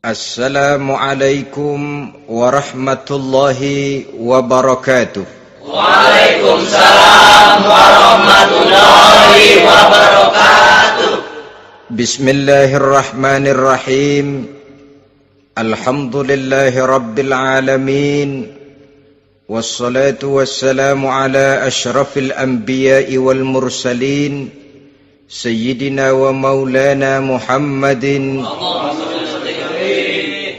Assalamualaikum warahmatullahi wabarakatuh. Waalaikumsalam warahmatullahi wabarakatuh. Bismillahirrahmanirrahim. Alhamdulillahi rabbil alamin. Wassalatu wassalamu ala ashrafil anbiya'i wal mursalin, Sayyidina wa maulana Muhammadin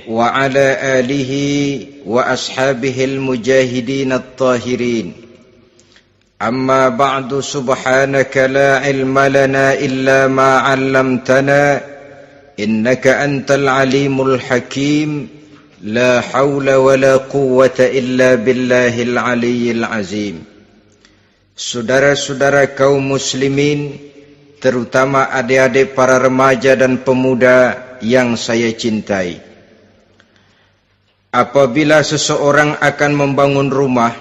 wa ala alihi wa ashabihil mujahidin at-tahirin. Amma ba'du, subhanaka la ilma lana illa ma 'allamtana innaka antal alimul hakim. La hawla wa la quwwata illa billahil aliyyil azim. Saudara-saudara kaum muslimin, terutama adik-adik para remaja dan pemuda yang saya cintai. Apabila seseorang akan membangun rumah,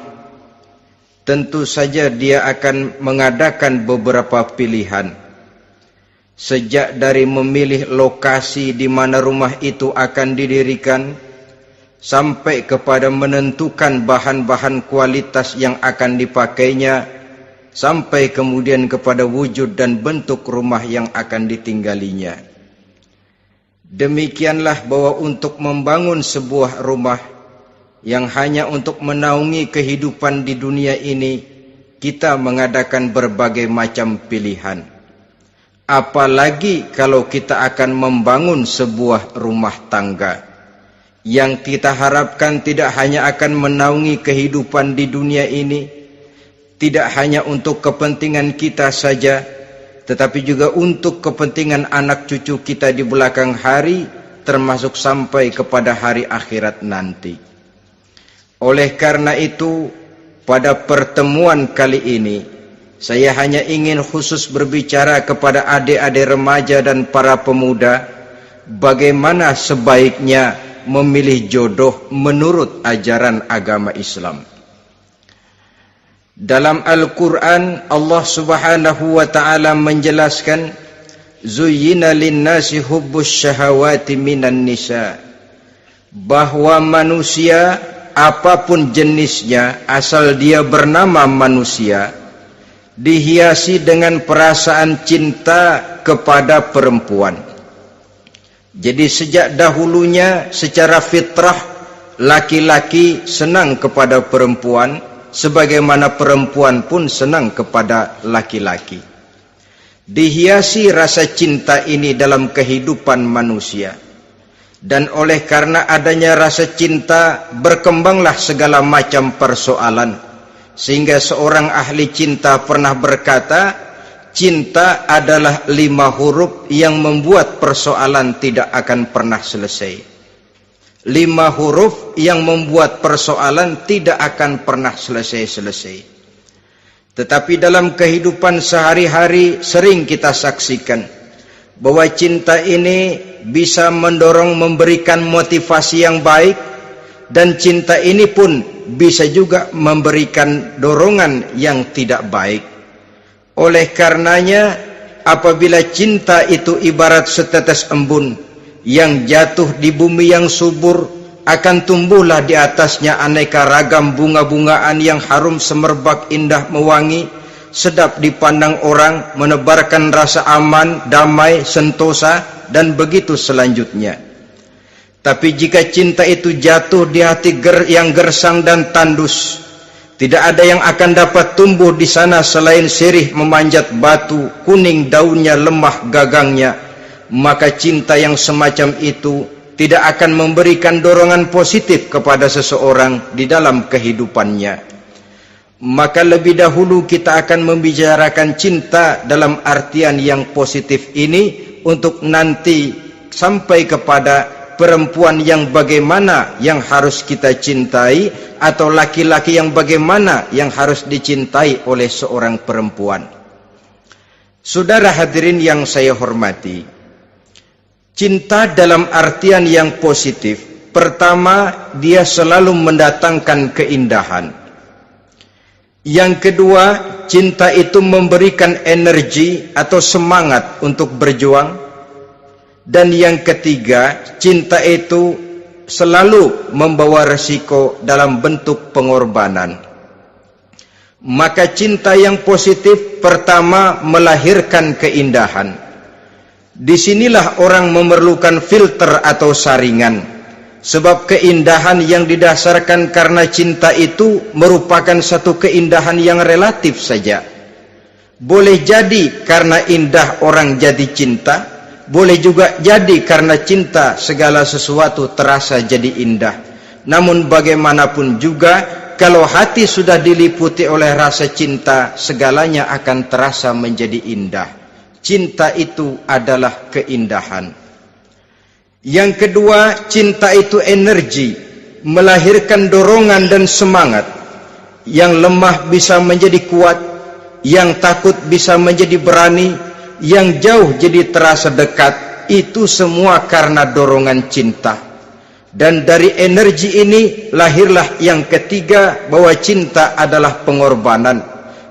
tentu saja dia akan mengadakan beberapa pilihan. Sejak dari memilih lokasi di mana rumah itu akan didirikan, sampai kepada menentukan bahan-bahan kualitas yang akan dipakainya, sampai kemudian kepada wujud dan bentuk rumah yang akan ditinggalinya. Demikianlah bahwa untuk membangun sebuah rumah yang hanya untuk menaungi kehidupan di dunia ini, kita mengadakan berbagai macam pilihan. Apalagi kalau kita akan membangun sebuah rumah tangga yang kita harapkan tidak hanya akan menaungi kehidupan di dunia ini, tidak hanya untuk kepentingan kita saja, tetapi juga untuk kepentingan anak cucu kita di belakang hari, termasuk sampai kepada hari akhirat nanti. Oleh karena itu, pada pertemuan kali ini, saya hanya ingin khusus berbicara kepada adik-adik remaja dan para pemuda, bagaimana sebaiknya memilih jodoh menurut ajaran agama Islam. Dalam Al-Quran, Allah subhanahu wa ta'ala menjelaskan, Zuyyina linnasi hubbus syahawati minan nisa, bahwa manusia apapun jenisnya, asal dia bernama manusia, dihiasi dengan perasaan cinta kepada perempuan. Jadi sejak dahulunya secara fitrah laki-laki senang kepada perempuan, sebagaimana perempuan pun senang kepada laki-laki. Dihiasi rasa cinta ini dalam kehidupan manusia. Dan oleh karena adanya rasa cinta, berkembanglah segala macam persoalan. Sehingga seorang ahli cinta pernah berkata, cinta adalah 5 huruf yang membuat persoalan tidak akan pernah selesai. 5 huruf yang membuat persoalan tidak akan pernah selesai-selesai. Tetapi dalam kehidupan sehari-hari sering kita saksikan bahwa cinta ini bisa mendorong, memberikan motivasi yang baik, dan cinta ini pun bisa juga memberikan dorongan yang tidak baik. Oleh karenanya, apabila cinta itu ibarat setetes embun yang jatuh di bumi yang subur, akan tumbuhlah di atasnya aneka ragam bunga-bungaan yang harum semerbak, indah mewangi, sedap dipandang orang, menebarkan rasa aman, damai, sentosa, dan begitu selanjutnya. Tapi jika cinta itu jatuh di hati yang gersang dan tandus, tidak ada yang akan dapat tumbuh di sana selain sirih memanjat batu, kuning daunnya, lemah gagangnya. Maka cinta yang semacam itu tidak akan memberikan dorongan positif kepada seseorang di dalam kehidupannya. Maka lebih dahulu kita akan membicarakan cinta dalam artian yang positif ini, untuk nanti sampai kepada perempuan yang bagaimana yang harus kita cintai, atau laki-laki yang bagaimana yang harus dicintai oleh seorang perempuan. Saudara hadirin yang saya hormati, cinta dalam artian yang positif, pertama, dia selalu mendatangkan keindahan. Yang kedua, cinta itu memberikan energi atau semangat untuk berjuang. Dan yang ketiga, cinta itu selalu membawa resiko dalam bentuk pengorbanan. Maka cinta yang positif pertama melahirkan keindahan. Disinilah orang memerlukan filter atau saringan. Sebab keindahan yang didasarkan karena cinta itu merupakan satu keindahan yang relatif saja. Boleh jadi karena indah orang jadi cinta, boleh juga jadi karena cinta segala sesuatu terasa jadi indah. Namun bagaimanapun juga, kalau hati sudah diliputi oleh rasa cinta, segalanya akan terasa menjadi indah. Cinta itu adalah keindahan. Yang kedua, cinta itu energi, melahirkan dorongan dan semangat. Yang lemah bisa menjadi kuat, yang takut bisa menjadi berani, yang jauh jadi terasa dekat. Itu semua karena dorongan cinta. Dan dari energi ini lahirlah yang ketiga, bahwa cinta adalah pengorbanan.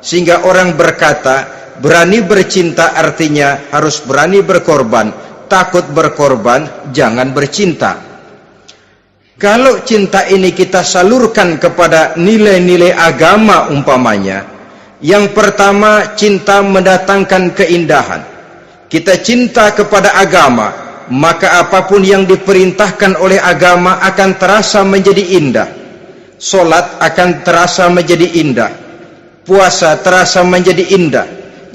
Sehingga orang berkata, berani bercinta artinya harus berani berkorban. Takut berkorban, jangan bercinta. Kalau cinta ini kita salurkan kepada nilai-nilai agama umpamanya, yang pertama, cinta mendatangkan keindahan. Kita cinta kepada agama, maka apapun yang diperintahkan oleh agama akan terasa menjadi indah. Solat akan terasa menjadi indah, puasa terasa menjadi indah,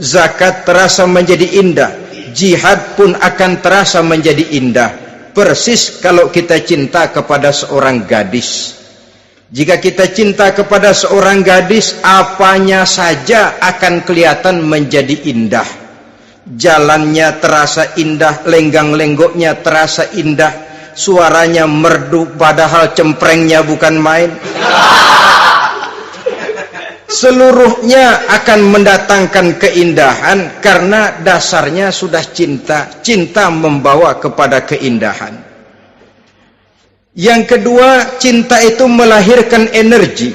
zakat terasa menjadi indah, jihad pun akan terasa menjadi indah. Persis kalau kita cinta kepada seorang gadis. Jika kita cinta kepada seorang gadis, apanya saja akan kelihatan menjadi indah. Jalannya terasa indah, lenggang-lenggoknya terasa indah, suaranya merdu padahal cemprengnya bukan main. Seluruhnya akan mendatangkan keindahan karena dasarnya sudah cinta. Cinta membawa kepada keindahan. Yang kedua, cinta itu melahirkan energi.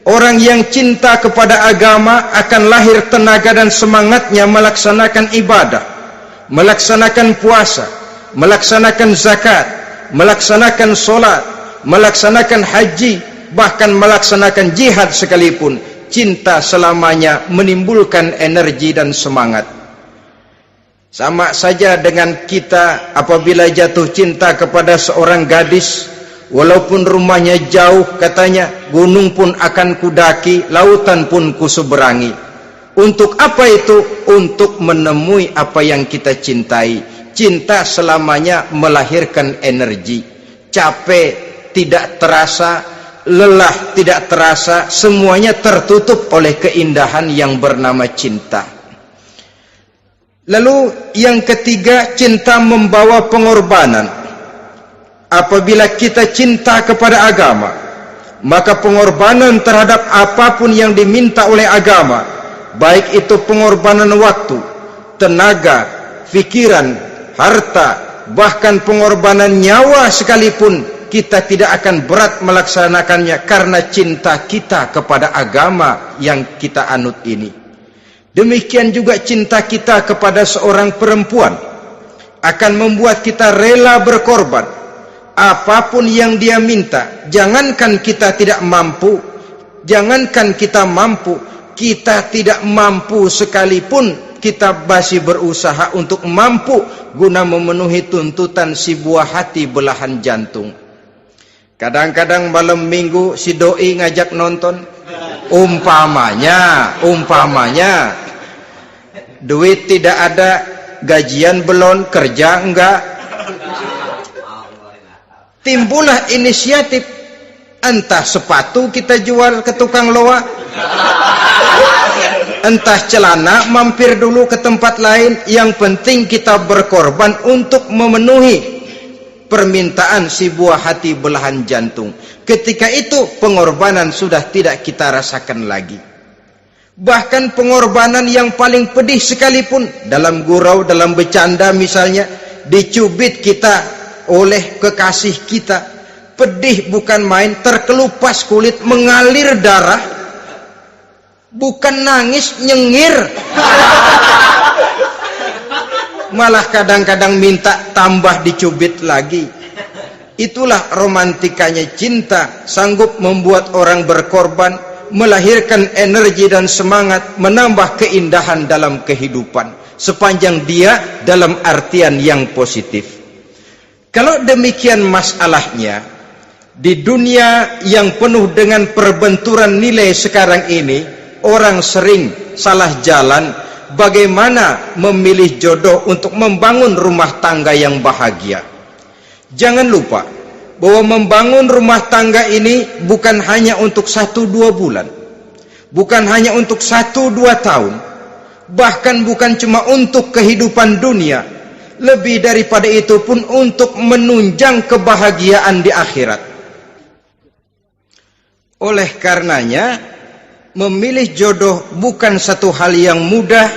Orang yang cinta kepada agama akan lahir tenaga dan semangatnya melaksanakan ibadah, melaksanakan puasa, melaksanakan zakat, melaksanakan solat, melaksanakan haji, bahkan melaksanakan jihad sekalipun. Cinta selamanya menimbulkan energi dan semangat. Sama saja dengan kita apabila jatuh cinta kepada seorang gadis, walaupun rumahnya jauh, katanya, gunung pun akan kudaki, lautan pun kuseberangi. Untuk apa itu? Untuk menemui apa yang kita cintai. Cinta selamanya melahirkan energi. Capek tidak terasa, lelah tidak terasa, semuanya tertutup oleh keindahan yang bernama cinta. Lalu yang ketiga, cinta membawa pengorbanan. Apabila kita cinta kepada agama, maka pengorbanan terhadap apapun yang diminta oleh agama, baik itu pengorbanan waktu, tenaga, pikiran, harta, bahkan pengorbanan nyawa sekalipun, kita tidak akan berat melaksanakannya karena cinta kita kepada agama yang kita anut ini. Demikian juga cinta kita kepada seorang perempuan akan membuat kita rela berkorban. Apapun yang dia minta, jangankan kita tidak mampu, jangankan kita mampu, kita tidak mampu sekalipun, kita masih berusaha untuk mampu guna memenuhi tuntutan si buah hati belahan jantung. Kadang-kadang malam minggu si doi ngajak nonton, umpamanya duit tidak ada, gajian belum, kerja enggak, timbullah inisiatif, entah sepatu kita jual ke tukang loa, entah celana mampir dulu ke tempat lain, yang penting kita berkorban untuk memenuhi permintaan si buah hati belahan jantung. Ketika itu pengorbanan sudah tidak kita rasakan lagi. Bahkan pengorbanan yang paling pedih sekalipun, dalam gurau, dalam bercanda misalnya, dicubit kita oleh kekasih kita, pedih bukan main, terkelupas kulit, mengalir darah, bukan nangis, nyengir. malah kadang-kadang minta tambah dicubit lagi. Itulah romantikanya cinta, sanggup membuat orang berkorban, melahirkan energi dan semangat, menambah keindahan dalam kehidupan, sepanjang dia dalam artian yang positif. Kalau demikian masalahnya, di dunia yang penuh dengan perbenturan nilai sekarang ini, orang sering salah jalan bagaimana memilih jodoh untuk membangun rumah tangga yang bahagia. Jangan lupa bahwa membangun rumah tangga ini bukan hanya untuk 1-2 bulan, bukan hanya untuk 1-2 tahun, bahkan bukan cuma untuk kehidupan dunia, lebih daripada itu pun untuk menunjang kebahagiaan di akhirat. Oleh karenanya, memilih jodoh bukan satu hal yang mudah,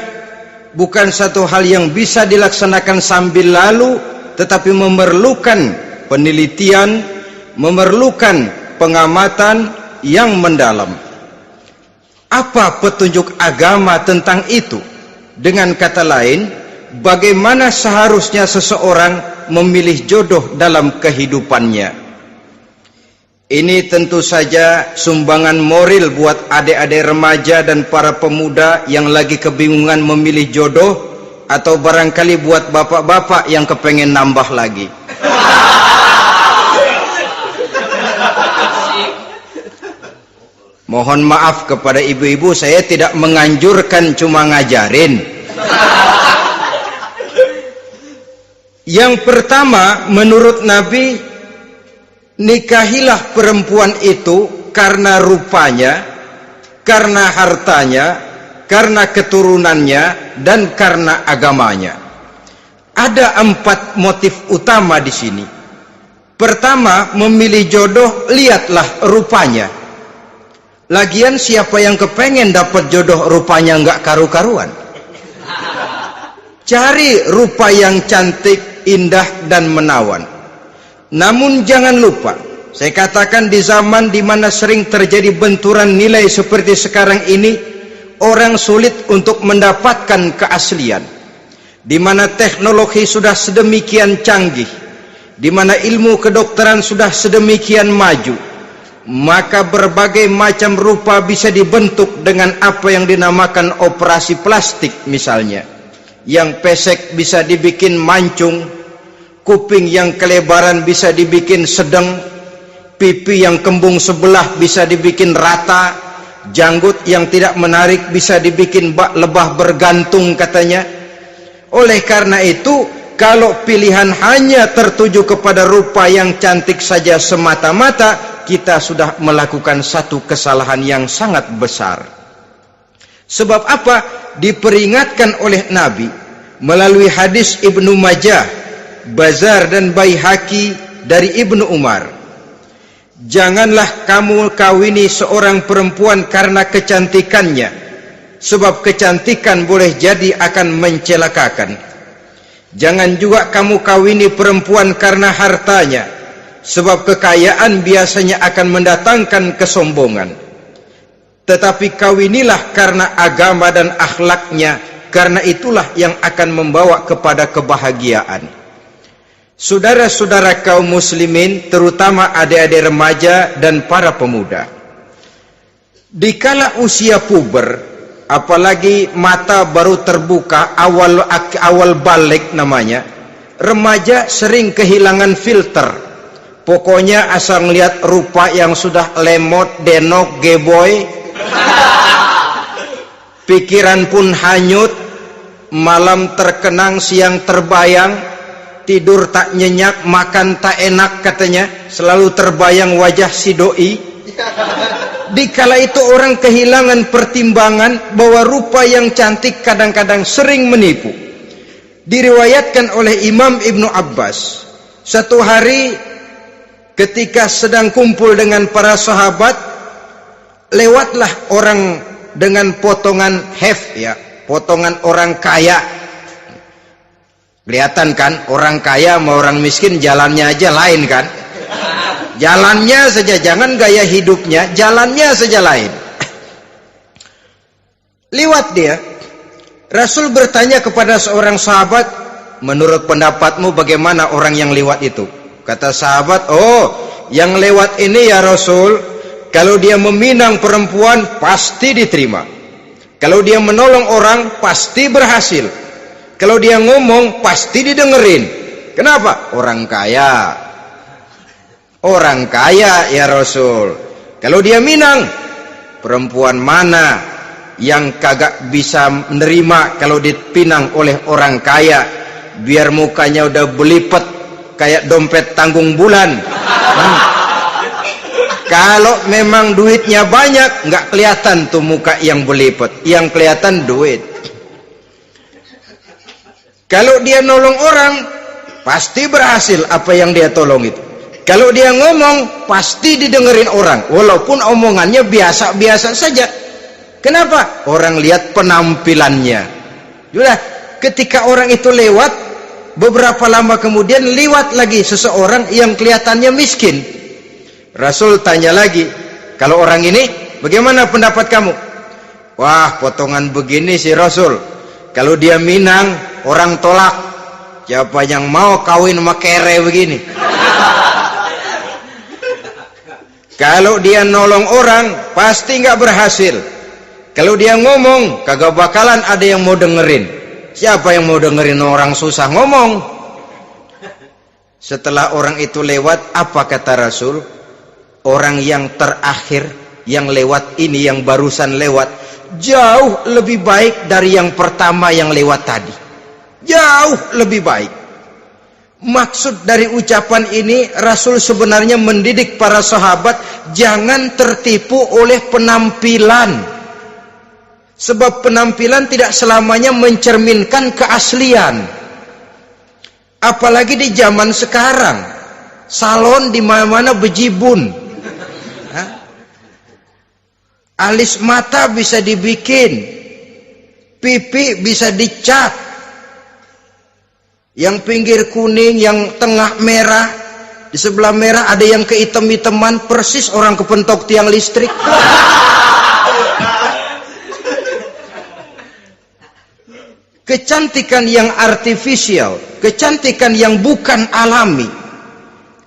bukan satu hal yang bisa dilaksanakan sambil lalu, tetapi memerlukan penelitian, memerlukan pengamatan yang mendalam. Apa petunjuk agama tentang itu? Dengan kata lain, bagaimana seharusnya seseorang memilih jodoh dalam kehidupannya? Ini tentu saja sumbangan moral buat adik-adik remaja dan para pemuda yang lagi kebingungan memilih jodoh, atau barangkali buat bapak-bapak yang kepengen nambah lagi. Mohon maaf kepada ibu-ibu, saya tidak menganjurkan, cuma ngajarin. Yang pertama, menurut Nabi, nikahilah perempuan itu karena rupanya, karena hartanya, karena keturunannya, dan karena agamanya. Ada 4 motif utama di sini. Pertama, memilih jodoh, lihatlah rupanya. Lagian siapa yang kepengen dapat jodoh rupanya nggak karu-karuan? Cari rupa yang cantik, indah, dan menawan. Namun jangan lupa, saya katakan di zaman di mana sering terjadi benturan nilai seperti sekarang ini, orang sulit untuk mendapatkan keaslian. Di mana teknologi sudah sedemikian canggih, di mana ilmu kedokteran sudah sedemikian maju, maka berbagai macam rupa bisa dibentuk dengan apa yang dinamakan operasi plastik misalnya. Yang pesek bisa dibikin mancung, kuping yang kelebaran bisa dibikin sedang, pipi yang kembung sebelah bisa dibikin rata, janggut yang tidak menarik bisa dibikin bak lebah bergantung katanya. Oleh karena itu, kalau pilihan hanya tertuju kepada rupa yang cantik saja semata-mata, kita sudah melakukan satu kesalahan yang sangat besar. Sebab apa? Diperingatkan oleh Nabi melalui hadis Ibnu Majah, Bazar dan Baihaqi dari Ibnu Umar. Janganlah kamu kawini seorang perempuan karena kecantikannya, sebab kecantikan boleh jadi akan mencelakakan. Jangan juga kamu kawini perempuan karena hartanya, sebab kekayaan biasanya akan mendatangkan kesombongan. Tetapi kawinilah karena agama dan akhlaknya, karena itulah yang akan membawa kepada kebahagiaan. Saudara-saudara kaum muslimin, terutama adik-adik remaja dan para pemuda, dikala usia puber, apalagi mata baru terbuka, awal balik namanya, remaja sering kehilangan filter. Pokoknya asal ngelihat rupa yang sudah lemot, denok, geboy, pikiran pun hanyut, malam terkenang, siang terbayang, tidur tak nyenyak, makan tak enak katanya, selalu terbayang wajah si doi. Dikala itu orang kehilangan pertimbangan bahwa rupa yang cantik kadang-kadang sering menipu. Diriwayatkan oleh Imam Ibnu Abbas, satu hari ketika sedang kumpul dengan para sahabat, lewatlah orang dengan potongan potongan orang kaya. Kelihatan kan, orang kaya sama orang miskin jalannya aja lain kan? Jalannya saja, jangan gaya hidupnya, jalannya saja lain. Liwat dia, Rasul bertanya kepada seorang sahabat, menurut pendapatmu bagaimana orang yang lewat itu? Kata sahabat, yang lewat ini ya Rasul, kalau dia meminang perempuan pasti diterima. Kalau dia menolong orang pasti berhasil. Kalau dia ngomong pasti didengerin. Kenapa? Orang kaya. Orang kaya ya Rasul. Kalau dia minang, perempuan mana yang kagak bisa menerima kalau dipinang oleh orang kaya? Biar mukanya udah belipet kayak dompet tanggung bulan. Kalau memang duitnya banyak, nggak kelihatan tuh muka yang belipet, yang kelihatan duit. Kalau dia nolong orang, pasti berhasil apa yang dia tolong itu. Kalau dia ngomong, pasti didengerin orang, walaupun omongannya biasa-biasa saja. Kenapa? Orang lihat penampilannya. Sudah, ketika orang itu lewat, beberapa lama kemudian lewat lagi seseorang yang kelihatannya miskin. Rasul tanya lagi, kalau orang ini, bagaimana pendapat kamu? Wah, potongan begini sih Rasul. Kalau dia minang, orang tolak. Siapa yang mau kawin sama kere begini? Kalau dia nolong orang, pasti nggak berhasil. Kalau dia ngomong, kagak bakalan ada yang mau dengerin. Siapa yang mau dengerin orang susah ngomong? Setelah orang itu lewat, apa kata Rasul? Orang yang terakhir, yang lewat ini, yang barusan lewat, jauh lebih baik dari yang pertama yang lewat tadi. Jauh lebih baik. Maksud dari ucapan ini, Rasul sebenarnya mendidik para sahabat jangan tertipu oleh penampilan. Sebab penampilan tidak selamanya mencerminkan keaslian. Apalagi di zaman sekarang, salon di mana-mana bejibun. Alis mata bisa dibikin, pipi bisa dicat. Yang pinggir kuning, yang tengah merah, di sebelah merah ada yang kehitam-hitaman, persis orang kepentok tiang listrik. Kecantikan yang artifisial, kecantikan yang bukan alami.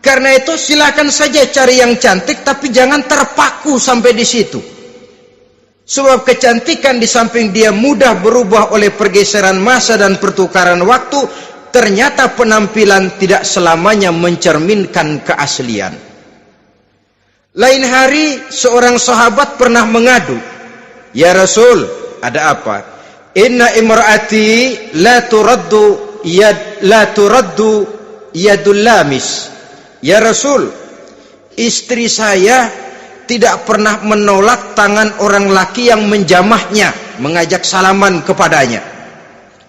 Karena itu silakan saja cari yang cantik, tapi jangan terpaku sampai di situ. Sebab kecantikan di samping dia mudah berubah oleh pergeseran masa dan pertukaran waktu, ternyata penampilan tidak selamanya mencerminkan keaslian. Lain hari seorang sahabat pernah mengadu, "Ya Rasul, ada apa? Inna imraati la turaddu yadul lamis." Ya Rasul, istri saya tidak pernah menolak tangan orang laki yang menjamahnya, mengajak salaman kepadanya.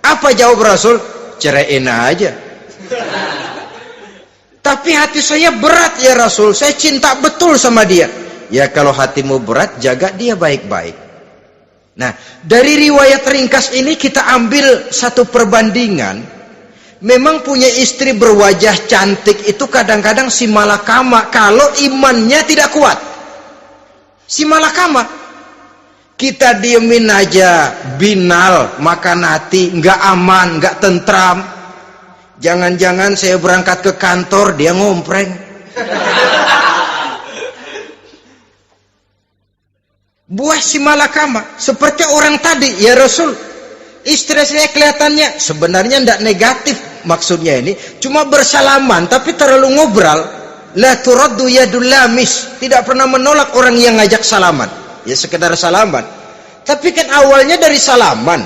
Apa jawab Rasul? Ceraiin aja. Tapi hati saya berat ya Rasul, saya cinta betul sama dia. Ya kalau hatimu berat, jaga dia baik-baik. Nah, dari riwayat ringkas ini kita ambil satu perbandingan. Memang punya istri berwajah cantik itu kadang-kadang si malakama kalau imannya tidak kuat. Si malakama. Kita diemin aja, binal, makan hati, nggak aman, nggak tentram. Jangan-jangan saya berangkat ke kantor, dia ngompreng. Buah si malakama, seperti orang tadi, ya Rasul. Istri saya kelihatannya sebenarnya tidak negatif maksudnya ini, cuma bersalaman, tapi terlalu ngobrol. La turaddu yadul lamis, tidak pernah menolak orang yang ngajak salaman. Ya sekedar salaman. Tapi kan awalnya dari salaman.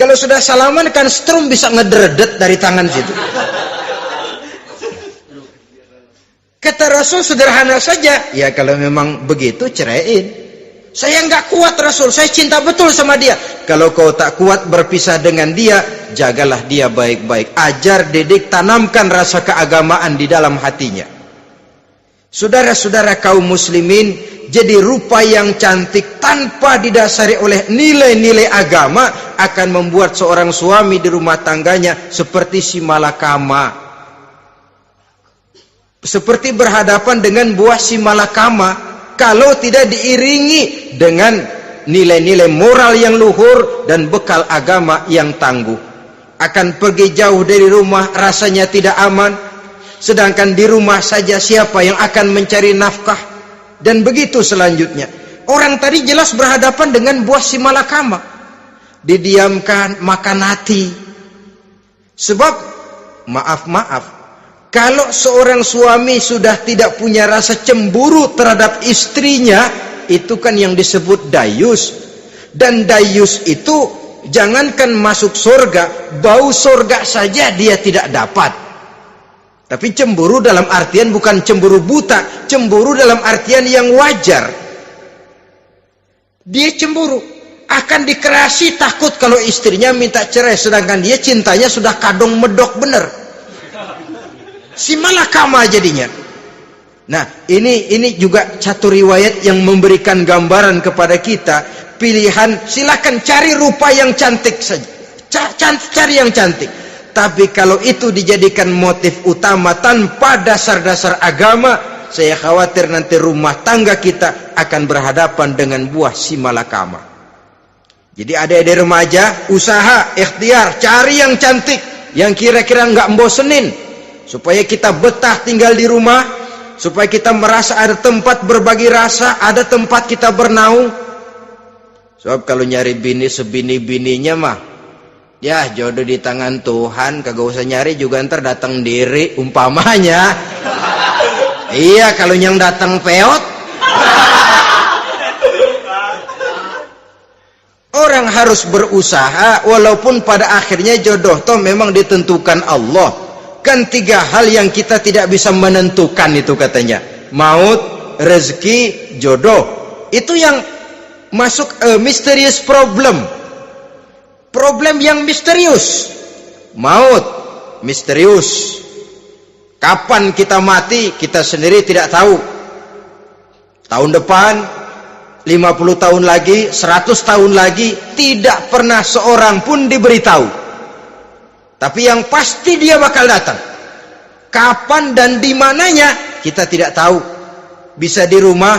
Kalau sudah salaman kan strum bisa ngederdet dari tangan situ. Kata Rasul sederhana saja. Ya kalau memang begitu ceraiin. Saya nggak kuat Rasul, saya cinta betul sama dia. Kalau kau tak kuat berpisah dengan dia, jagalah dia baik-baik. Ajar, didik, tanamkan rasa keagamaan di dalam hatinya. Saudara-saudara kaum muslimin, jadi rupa yang cantik tanpa didasari oleh nilai-nilai agama akan membuat seorang suami di rumah tangganya seperti si malakama. Seperti berhadapan dengan buah si malakama kalau tidak diiringi dengan nilai-nilai moral yang luhur dan bekal agama yang tangguh. akan pergi jauh dari rumah rasanya tidak aman, sedangkan di rumah saja siapa yang akan mencari nafkah, dan begitu selanjutnya. Orang tadi jelas berhadapan dengan buah si malakama, didiamkan, makan hati. Sebab maaf, kalau seorang suami sudah tidak punya rasa cemburu terhadap istrinya, itu kan yang disebut dayus. Dan dayus itu jangankan masuk surga, bau surga saja dia tidak dapat. Tapi cemburu dalam artian bukan cemburu buta, cemburu dalam artian yang wajar. Dia cemburu, akan dikerasi takut kalau istrinya minta cerai, sedangkan dia cintanya sudah kadung medok bener. Si malakama jadinya. Nah, ini juga satu riwayat yang memberikan gambaran kepada kita pilihan. Silakan cari rupa yang cantik saja, cari yang cantik. Tapi kalau itu dijadikan motif utama tanpa dasar-dasar agama, saya khawatir nanti rumah tangga kita akan berhadapan dengan buah si malakama. Jadi adik-adik remaja, usaha, ikhtiar, cari yang cantik, yang kira-kira nggak membosenin, supaya kita betah tinggal di rumah, supaya kita merasa ada tempat berbagi rasa, ada tempat kita bernaung. Sebab kalau nyari bini sebini-bininya mah, ya jodoh di tangan Tuhan, kagak usah nyari juga ntar datang diri umpamanya. Iya, kalau yang datang peot. Orang harus berusaha, walaupun pada akhirnya jodoh toh memang ditentukan Allah. Kan 3 hal yang kita tidak bisa menentukan itu katanya. Maut, rezeki, jodoh. Itu yang masuk mysterious problem. Problem yang misterius. Maut, misterius. Kapan kita mati, kita sendiri tidak tahu. Tahun depan, 50 tahun lagi, 100 tahun lagi, tidak pernah seorang pun diberitahu. Tapi yang pasti dia bakal datang. Kapan dan di mananya, kita tidak tahu. Bisa di rumah,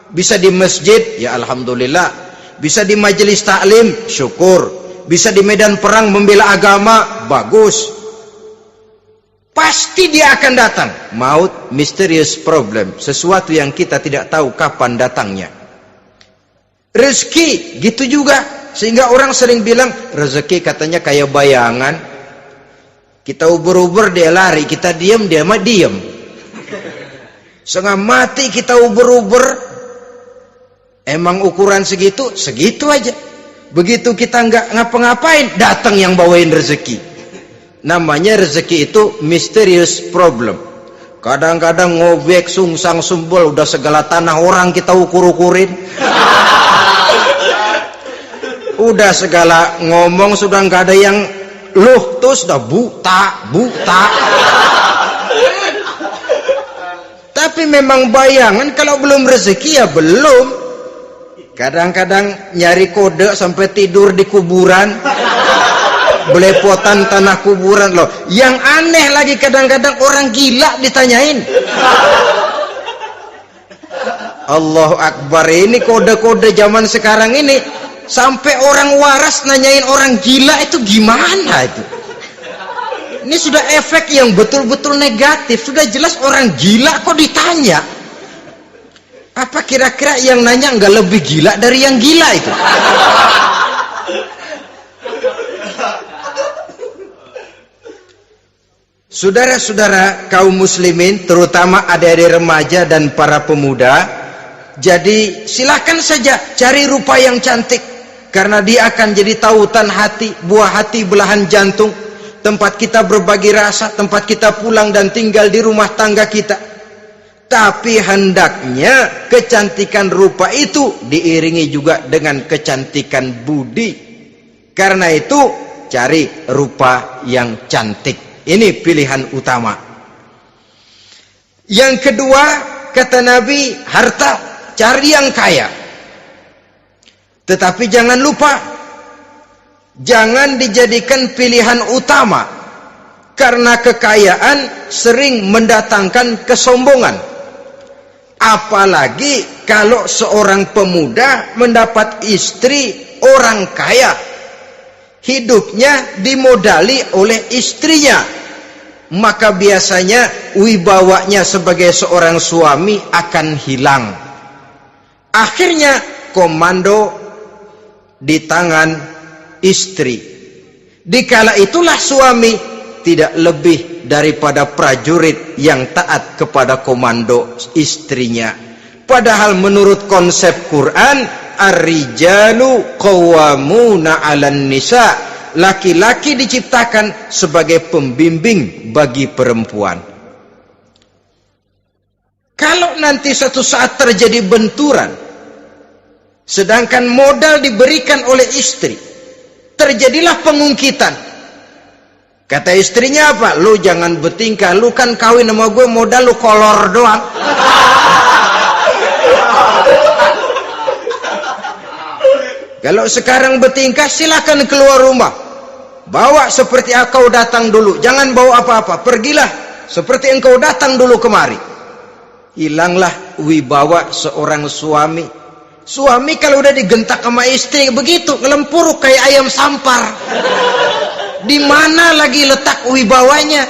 bisa di masjid, ya alhamdulillah. Bisa di majelis taklim, syukur. Bisa di medan perang membela agama, bagus. Pasti dia akan datang. Maut, mysterious problem, sesuatu yang kita tidak tahu kapan datangnya. Rezeki gitu juga, sehingga orang sering bilang rezeki katanya kayak bayangan. Kita uber-uber dia lari, kita diam dia mah diam. Setengah mati kita uber-uber, emang ukuran segitu aja. Begitu kita nggak ngapa-ngapain, datang yang bawain rezeki. Namanya rezeki itu mysterious problem. Kadang-kadang ngobek, sungsang, sumbul, udah segala tanah orang kita ukur-ukurin. Udah segala ngomong sudah nggak ada yang luh, tuh sudah buta. Tapi memang bayangan, kalau belum rezeki ya belum. Kadang-kadang nyari kode sampai tidur di kuburan, belepotan tanah kuburan loh. Yang aneh lagi kadang-kadang orang gila ditanyain. Allahu Akbar, ini kode-kode zaman sekarang ini. Sampai orang waras nanyain orang gila, itu gimana itu? Ini sudah efek yang betul-betul negatif. Sudah jelas orang gila kok ditanya. Apa kira-kira yang nanya nggak lebih gila dari yang gila itu? Saudara-saudara kaum muslimin, terutama adik-adik remaja dan para pemuda, jadi silakan saja cari rupa yang cantik, karena dia akan jadi tautan hati, buah hati belahan jantung, tempat kita berbagi rasa, tempat kita pulang dan tinggal di rumah tangga kita. Tapi hendaknya kecantikan rupa itu diiringi juga dengan kecantikan budi. Karena itu cari rupa yang cantik. Ini pilihan utama. Yang kedua, kata Nabi, harta, cari yang kaya. Tetapi jangan lupa, jangan dijadikan pilihan utama, karena kekayaan sering mendatangkan kesombongan. Apalagi kalau seorang pemuda mendapat istri orang kaya, hidupnya dimodali oleh istrinya, maka biasanya wibawanya sebagai seorang suami akan hilang. Akhirnya komando di tangan istri. Dikala itulah suami tidak lebih daripada prajurit yang taat kepada komando istrinya. Padahal menurut konsep Quran, ar-rijalu qawwamuna 'alan nisa, laki-laki diciptakan sebagai pembimbing bagi perempuan. Kalau nanti suatu saat terjadi benturan, sedangkan modal diberikan oleh istri, terjadilah pengungkitan. Kata istrinya apa? Lu jangan bertingkah, lu kan kawin sama gue, modal lu kolor doang. Kalau sekarang bertingkah, silakan keluar rumah. Bawa seperti engkau datang dulu. Jangan bawa apa-apa. Pergilah seperti engkau datang dulu kemari. Hilanglah wibawa seorang suami. Suami kalau udah digentak sama istri begitu, ngelempuruk kayak ayam sampar. Di mana lagi letak wibawanya?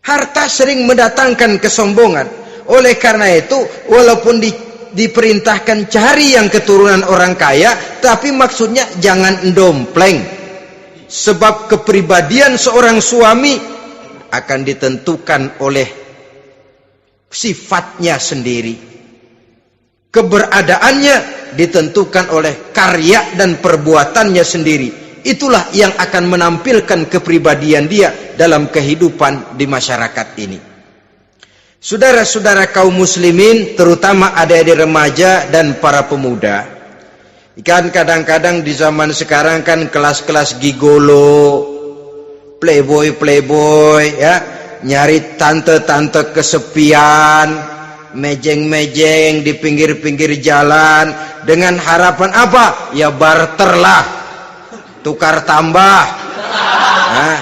Harta sering mendatangkan kesombongan. Oleh karena itu, walaupun diperintahkan cari yang keturunan orang kaya, tapi maksudnya jangan dompleng. Sebab kepribadian seorang suami akan ditentukan oleh sifatnya sendiri. Keberadaannya ditentukan oleh karya dan perbuatannya sendiri. Itulah yang akan menampilkan kepribadian dia dalam kehidupan di masyarakat ini. Saudara-saudara kaum muslimin, terutama adik-adik remaja dan para pemuda, kan kadang-kadang di zaman sekarang kan kelas-kelas gigolo, playboy ya, nyari tante-tante kesepian, mejeng-mejeng di pinggir-pinggir jalan dengan harapan apa? Ya barterlah, tukar tambah. Nah,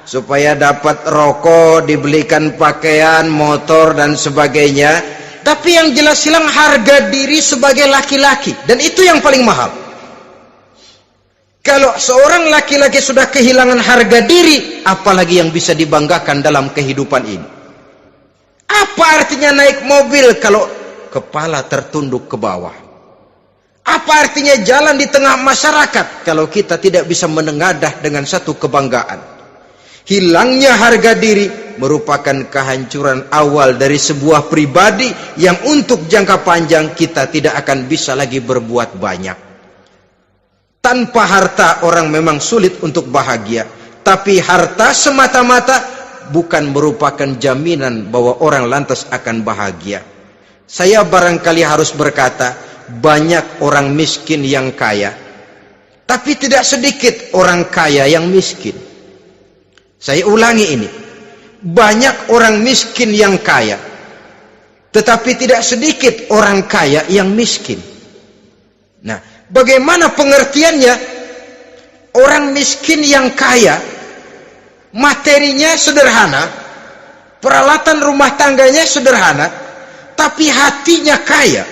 supaya dapat rokok, dibelikan pakaian, motor dan sebagainya. Tapi yang jelas hilang harga diri sebagai laki-laki, dan itu yang paling mahal. Kalau seorang laki-laki sudah kehilangan harga diri, apalagi yang bisa dibanggakan dalam kehidupan ini? Apa artinya naik mobil kalau kepala tertunduk ke bawah? Apa artinya jalan di tengah masyarakat kalau kita tidak bisa menengadah dengan satu kebanggaan? Hilangnya harga diri merupakan kehancuran awal dari sebuah pribadi yang untuk jangka panjang kita tidak akan bisa lagi berbuat banyak. Tanpa harta orang memang sulit untuk bahagia, tapi harta semata-mata bukan merupakan jaminan bahwa orang lantas akan bahagia. Saya barangkali harus berkata, banyak orang miskin yang kaya, tapi tidak sedikit orang kaya yang miskin. Saya ulangi ini, banyak orang miskin yang kaya, tetapi tidak sedikit orang kaya yang miskin. Nah, bagaimana pengertiannya? Orang miskin yang kaya, materinya sederhana, peralatan rumah tangganya sederhana, tapi hatinya kaya.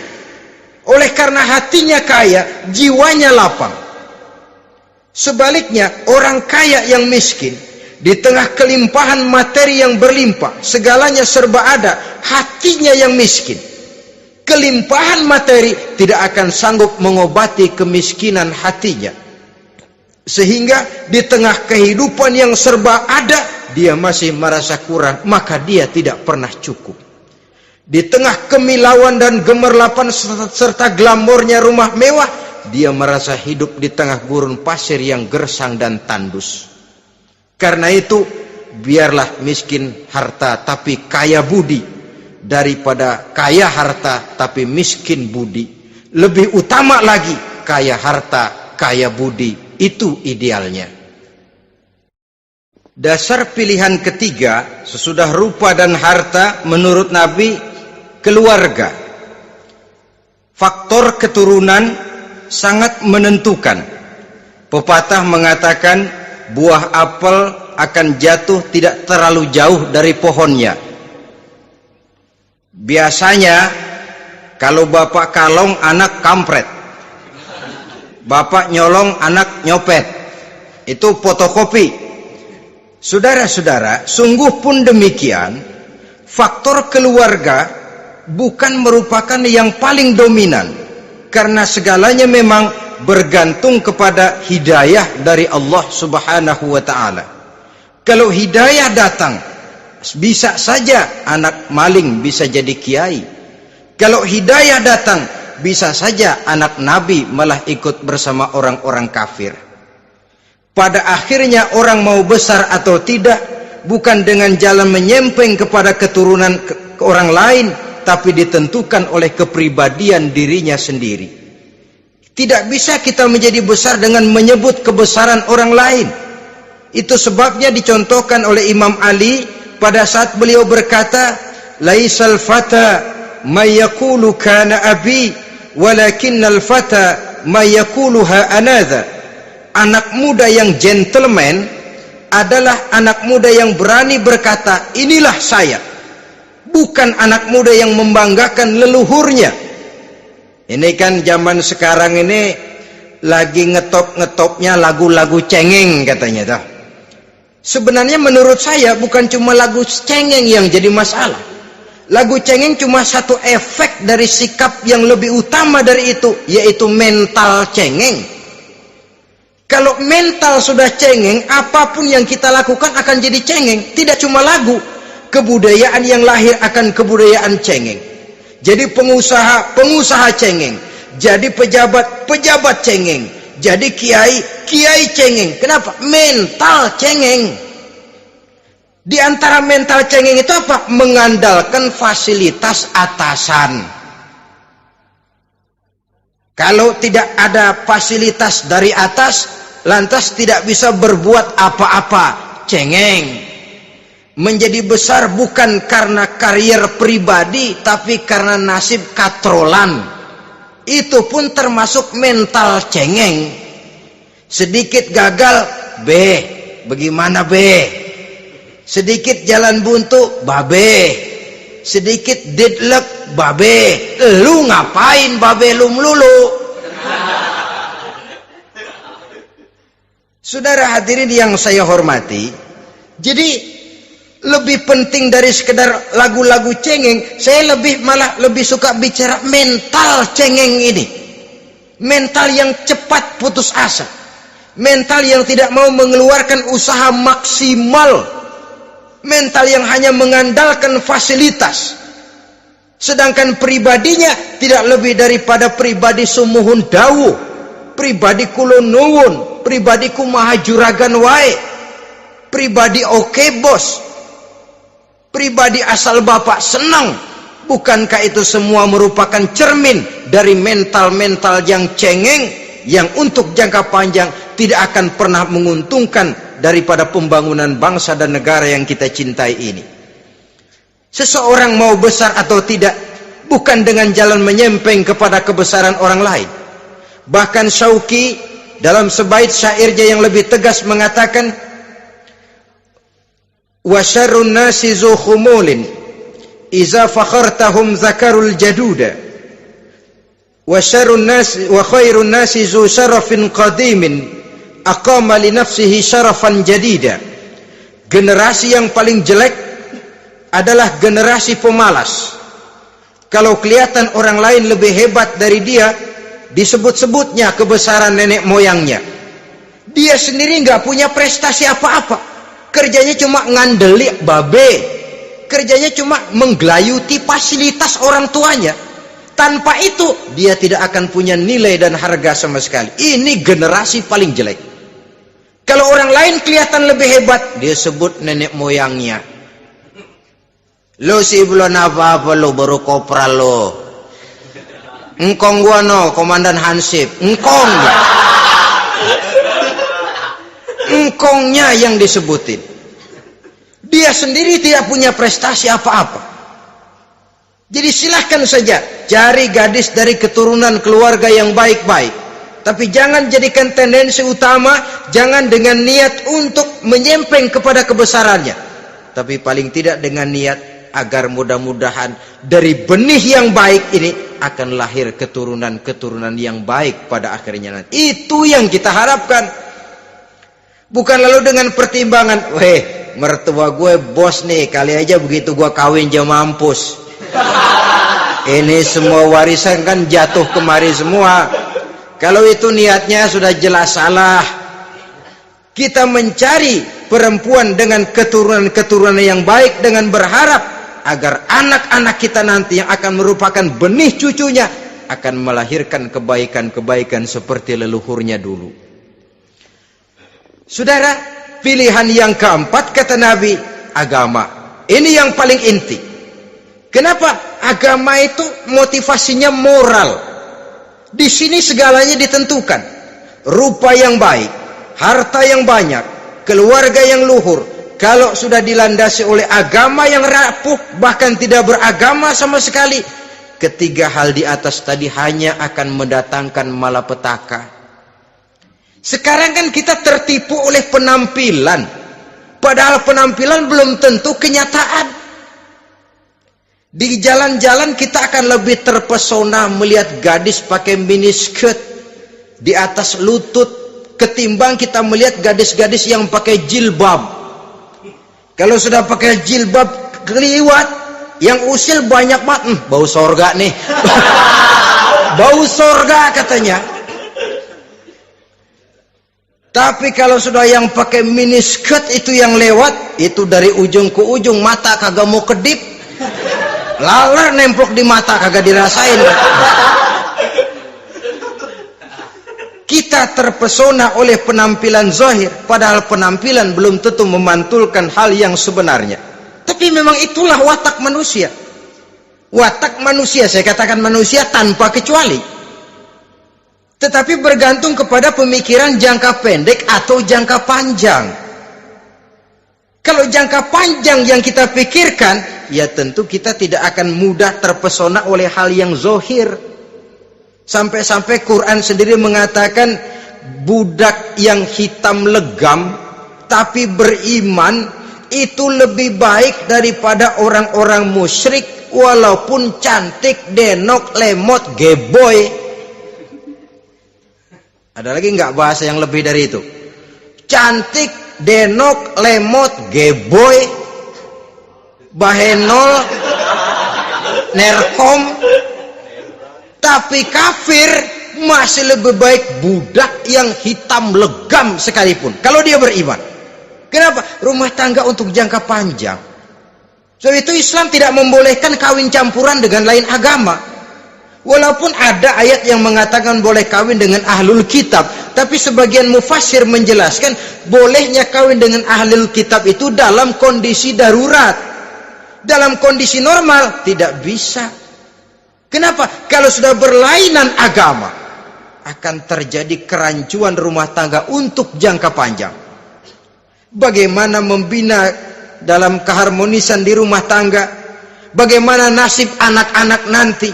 Oleh karena hatinya kaya, jiwanya lapang. Sebaliknya, orang kaya yang miskin, di tengah kelimpahan materi yang berlimpah, segalanya serba ada, hatinya yang miskin. Kelimpahan materi tidak akan sanggup mengobati kemiskinan hatinya. Sehingga di tengah kehidupan yang serba ada, dia masih merasa kurang, maka dia tidak pernah cukup. Di tengah kemilauan dan gemerlapan serta glamornya rumah mewah, dia merasa hidup di tengah gurun pasir yang gersang dan tandus. Karena itu, biarlah miskin harta tapi kaya budi, daripada kaya harta tapi miskin budi. Lebih utama lagi kaya harta, kaya budi. Itu idealnya. Dasar pilihan ketiga sesudah rupa dan harta menurut Nabi, keluarga. Faktor keturunan sangat menentukan. Pepatah mengatakan, buah apel akan jatuh tidak terlalu jauh dari pohonnya. Biasanya kalau bapak kalong, anak kampret. Bapak nyolong, anak nyopet. Itu fotokopi. Saudara-saudara, sungguh pun demikian, faktor keluarga bukan merupakan yang paling dominan, karena segalanya memang bergantung kepada hidayah dari Allah Subhanahu wa ta'ala. Kalau hidayah datang, bisa saja anak maling bisa jadi kiai. Kalau hidayah datang, bisa saja anak nabi malah ikut bersama orang-orang kafir. Pada akhirnya orang mau besar atau tidak bukan dengan jalan menyempeng kepada keturunan ke orang lain, tapi ditentukan oleh kepribadian dirinya sendiri. Tidak bisa kita menjadi besar dengan menyebut kebesaran orang lain. Itu sebabnya dicontohkan oleh Imam Ali pada saat beliau berkata, laisal fata may yaqulu kana abi walakinnal fata may yaquluha anadha. Anak muda yang gentleman adalah anak muda yang berani berkata, inilah saya. Bukan anak muda yang membanggakan leluhurnya. Ini kan zaman sekarang ini lagi ngetop-ngetopnya lagu-lagu cengeng katanya dah. Sebenarnya menurut saya bukan cuma lagu cengeng yang jadi masalah. Lagu cengeng cuma satu efek dari sikap yang lebih utama dari itu, yaitu mental cengeng. Kalau mental sudah cengeng, apapun yang kita lakukan akan jadi cengeng. Tidak cuma lagu, kebudayaan yang lahir akan kebudayaan cengeng. Jadi pengusaha cengeng, jadi pejabat cengeng, jadi kiai cengeng. Kenapa? Mental cengeng. Di antara mental cengeng itu apa? Mengandalkan fasilitas atasan. Kalau tidak ada fasilitas dari atas, lantas tidak bisa berbuat apa-apa, cengeng. Menjadi besar bukan karena karier pribadi, tapi karena nasib katrolan. Itu pun termasuk mental cengeng. Sedikit gagal, bagaimana sedikit jalan buntu, sedikit deadlock, lu ngapain lu melulu? Saudara hadirin yang saya hormati, jadi lebih penting dari sekedar lagu-lagu cengeng, saya malah lebih suka bicara mental cengeng ini. Mental yang cepat putus asa, mental yang tidak mau mengeluarkan usaha maksimal, mental yang hanya mengandalkan fasilitas, sedangkan pribadinya tidak lebih daripada pribadi sumuhun dawuh, pribadi kulon nuwun, pribadi kumaha juragan wae, pribadi oke bos, pribadi asal bapak senang. Bukankah itu semua merupakan cermin dari mental-mental yang cengeng, yang untuk jangka panjang tidak akan pernah menguntungkan daripada pembangunan bangsa dan negara yang kita cintai ini. Seseorang mau besar atau tidak bukan dengan jalan menyempeng kepada kebesaran orang lain. Bahkan Syauqi dalam sebaik syairnya yang lebih tegas mengatakan, wa syarrun nasi zu khumulin iza fakhartahum zakarul jaduda wa syarrun nasi wa khairun nasi zu syarafin qadimin aqama li nafsihi syarafan jadida. Generasi yang paling jelek adalah generasi pemalas. Kalau kelihatan orang lain lebih hebat dari dia, disebut-sebutnya kebesaran nenek moyangnya. Dia sendiri nggak punya prestasi apa-apa. Kerjanya cuma ngandeli kerjanya cuma menggelayuti fasilitas orang tuanya. Tanpa itu dia tidak akan punya nilai dan harga sama sekali. Ini generasi paling jelek. Kalau orang lain kelihatan lebih hebat, dia sebut nenek moyangnya. Lo sih belum apa-apa, lo baru kopral lo. Engkong gua no, komandan Hansip. Engkongnya yang disebutin. Dia sendiri tidak punya prestasi apa-apa. Jadi silahkan saja cari gadis dari keturunan keluarga yang baik-baik, tapi jangan jadikan tendensi utama, jangan dengan niat untuk menyempeng kepada kebesarannya, tapi paling tidak dengan niat agar mudah-mudahan dari benih yang baik ini akan lahir keturunan-keturunan yang baik pada akhirnya nanti. Itu yang kita harapkan. Bukan lalu dengan pertimbangan, weh, mertua gue bos nih, kali aja begitu gue kawin aja mampus. Ini semua warisan kan jatuh kemari semua. Kalau itu niatnya sudah jelas salah. Kita mencari perempuan dengan keturunan-keturunan yang baik dengan berharap agar anak-anak kita nanti yang akan merupakan benih cucunya akan melahirkan kebaikan-kebaikan seperti leluhurnya dulu. Saudara, pilihan yang keempat kata Nabi, agama. Ini yang paling inti. Kenapa? Agama itu motivasinya moral. Di sini segalanya ditentukan. Rupa yang baik, harta yang banyak, keluarga yang luhur. Kalau sudah dilandasi oleh agama yang rapuh, bahkan tidak beragama sama sekali, ketiga hal di atas tadi hanya akan mendatangkan malapetaka. Sekarang kan kita tertipu oleh penampilan, padahal penampilan belum tentu kenyataan. Di jalan-jalan kita akan lebih terpesona melihat gadis pakai miniskirt di atas lutut ketimbang kita melihat gadis-gadis yang pakai jilbab. Kalau sudah pakai jilbab keliwat, yang usil banyak banget, bau sorga nih. Bau sorga katanya. Tapi kalau sudah yang pakai miniskirt itu yang lewat, itu dari ujung ke ujung mata kagak mau kedip, laler nemplok di mata kagak dirasain. Kita terpesona oleh penampilan zahir, padahal penampilan belum tentu memantulkan hal yang sebenarnya. Tapi memang itulah watak manusia. Watak manusia, saya katakan manusia tanpa kecuali. Tetapi bergantung kepada pemikiran jangka pendek atau jangka panjang. Kalau jangka panjang yang kita pikirkan, ya tentu kita tidak akan mudah terpesona oleh hal yang zahir. Sampai-sampai Quran sendiri mengatakan budak yang hitam legam tapi beriman itu lebih baik daripada orang-orang musyrik walaupun cantik, denok, lemot, geboy. Ada lagi nggak bahasa yang lebih dari itu? Cantik, denok, lemot, geboy, bahenol, nerkom, tapi kafir masih lebih baik budak yang hitam legam sekalipun kalau dia beriman. Kenapa? Rumah tangga untuk jangka panjang. Sebab itu Islam tidak membolehkan kawin campuran dengan lain agama. Walaupun ada ayat yang mengatakan boleh kawin dengan ahlul kitab, tapi sebagian mufassir menjelaskan bolehnya kawin dengan ahlul kitab itu dalam kondisi darurat. Dalam kondisi normal tidak bisa. Kenapa? Kalau sudah berlainan agama, akan terjadi kerancuan rumah tangga untuk jangka panjang. Bagaimana membina dalam keharmonisan di rumah tangga? Bagaimana nasib anak-anak nanti?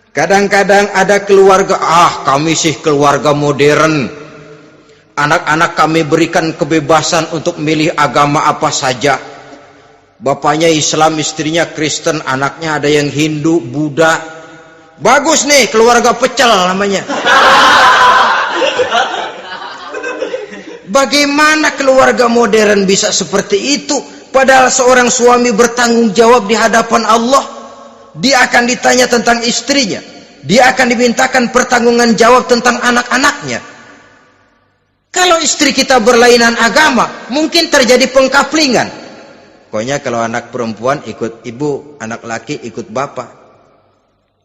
Kadang-kadang ada keluarga, kami sih keluarga modern. Anak-anak kami berikan kebebasan untuk milih agama apa saja. Bapaknya Islam, istrinya Kristen, anaknya ada yang Hindu, Buddha. Bagus nih, keluarga pecel namanya. Bagaimana keluarga modern bisa seperti itu? Padahal seorang suami bertanggung jawab di hadapan Allah. Dia akan ditanya tentang istrinya. Dia akan dimintakan pertanggungan jawab tentang anak-anaknya. Kalau istri kita berlainan agama, mungkin terjadi pengkaplingan. Pokoknya kalau anak perempuan ikut ibu, anak laki ikut bapak.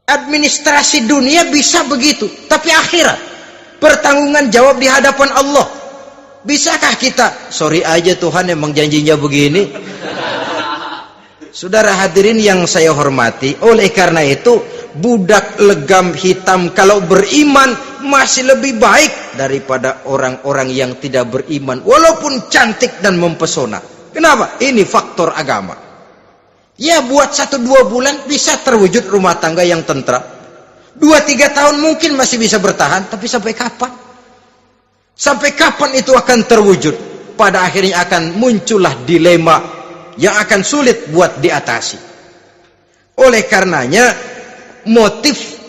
Administrasi dunia bisa begitu, tapi akhirat pertanggungan jawab di hadapan Allah. Bisakah kita? Sorry aja Tuhan, emang janjinya begini. Saudara hadirin yang saya hormati, oleh karena itu budak legam hitam kalau beriman masih lebih baik daripada orang-orang yang tidak beriman walaupun cantik dan mempesona. Kenapa? Ini faktor agama. Ya buat 1-2 bulan bisa terwujud rumah tangga yang tentram. 2-3 tahun mungkin masih bisa bertahan, tapi sampai kapan? Sampai kapan itu akan terwujud? Pada akhirnya akan muncullah dilema yang akan sulit buat diatasi. Oleh karenanya motif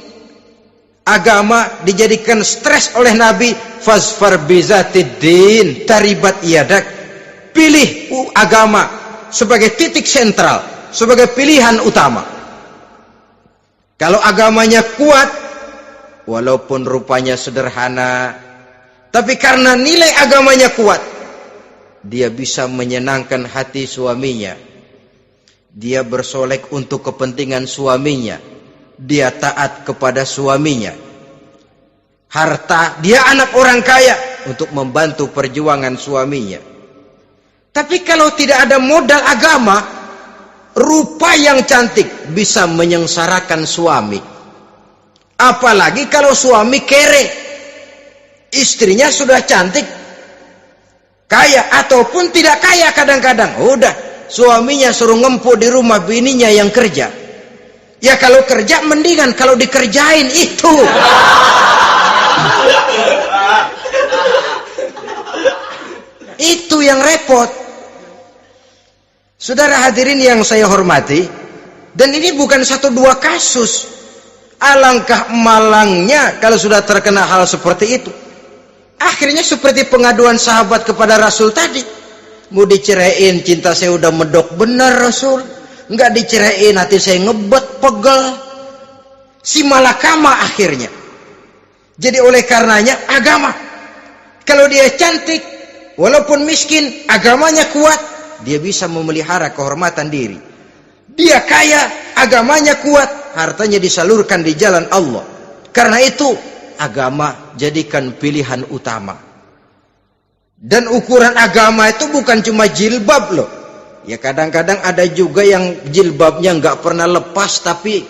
agama dijadikan stres oleh Nabi. Fasfar bizatiddin taribat yadak. Pilih agama sebagai titik sentral, sebagai pilihan utama. Kalau agamanya kuat, walaupun rupanya sederhana, tapi karena nilai agamanya kuat, dia bisa menyenangkan hati suaminya. Dia bersolek untuk kepentingan suaminya. Dia taat kepada suaminya. Harta, dia anak orang kaya untuk membantu perjuangan suaminya. Tapi kalau tidak ada modal agama, rupa yang cantik bisa menyengsarakan suami. Apalagi kalau suami kere, istrinya sudah cantik, kaya ataupun tidak kaya kadang-kadang, udah suaminya suruh ngempuk di rumah, bininya yang kerja. Ya kalau kerja mendingan kalau dikerjain itu. Itu yang repot. Saudara hadirin yang saya hormati, dan ini bukan 1-2 kasus. Alangkah malangnya kalau sudah terkena hal seperti itu. Akhirnya seperti pengaduan sahabat kepada Rasul tadi. Mau diceraiin, cinta saya udah medok benar Rasul. Enggak diceraiin, hati saya ngebet, pegel. Si malakama akhirnya. Jadi oleh karenanya agama. Kalau dia cantik, walaupun miskin, agamanya kuat, dia bisa memelihara kehormatan diri. Dia kaya, agamanya kuat, hartanya disalurkan di jalan Allah. Karena itu agama jadikan pilihan utama. Dan ukuran agama itu bukan cuma jilbab loh. Ya kadang-kadang ada juga yang jilbabnya nggak pernah lepas, tapi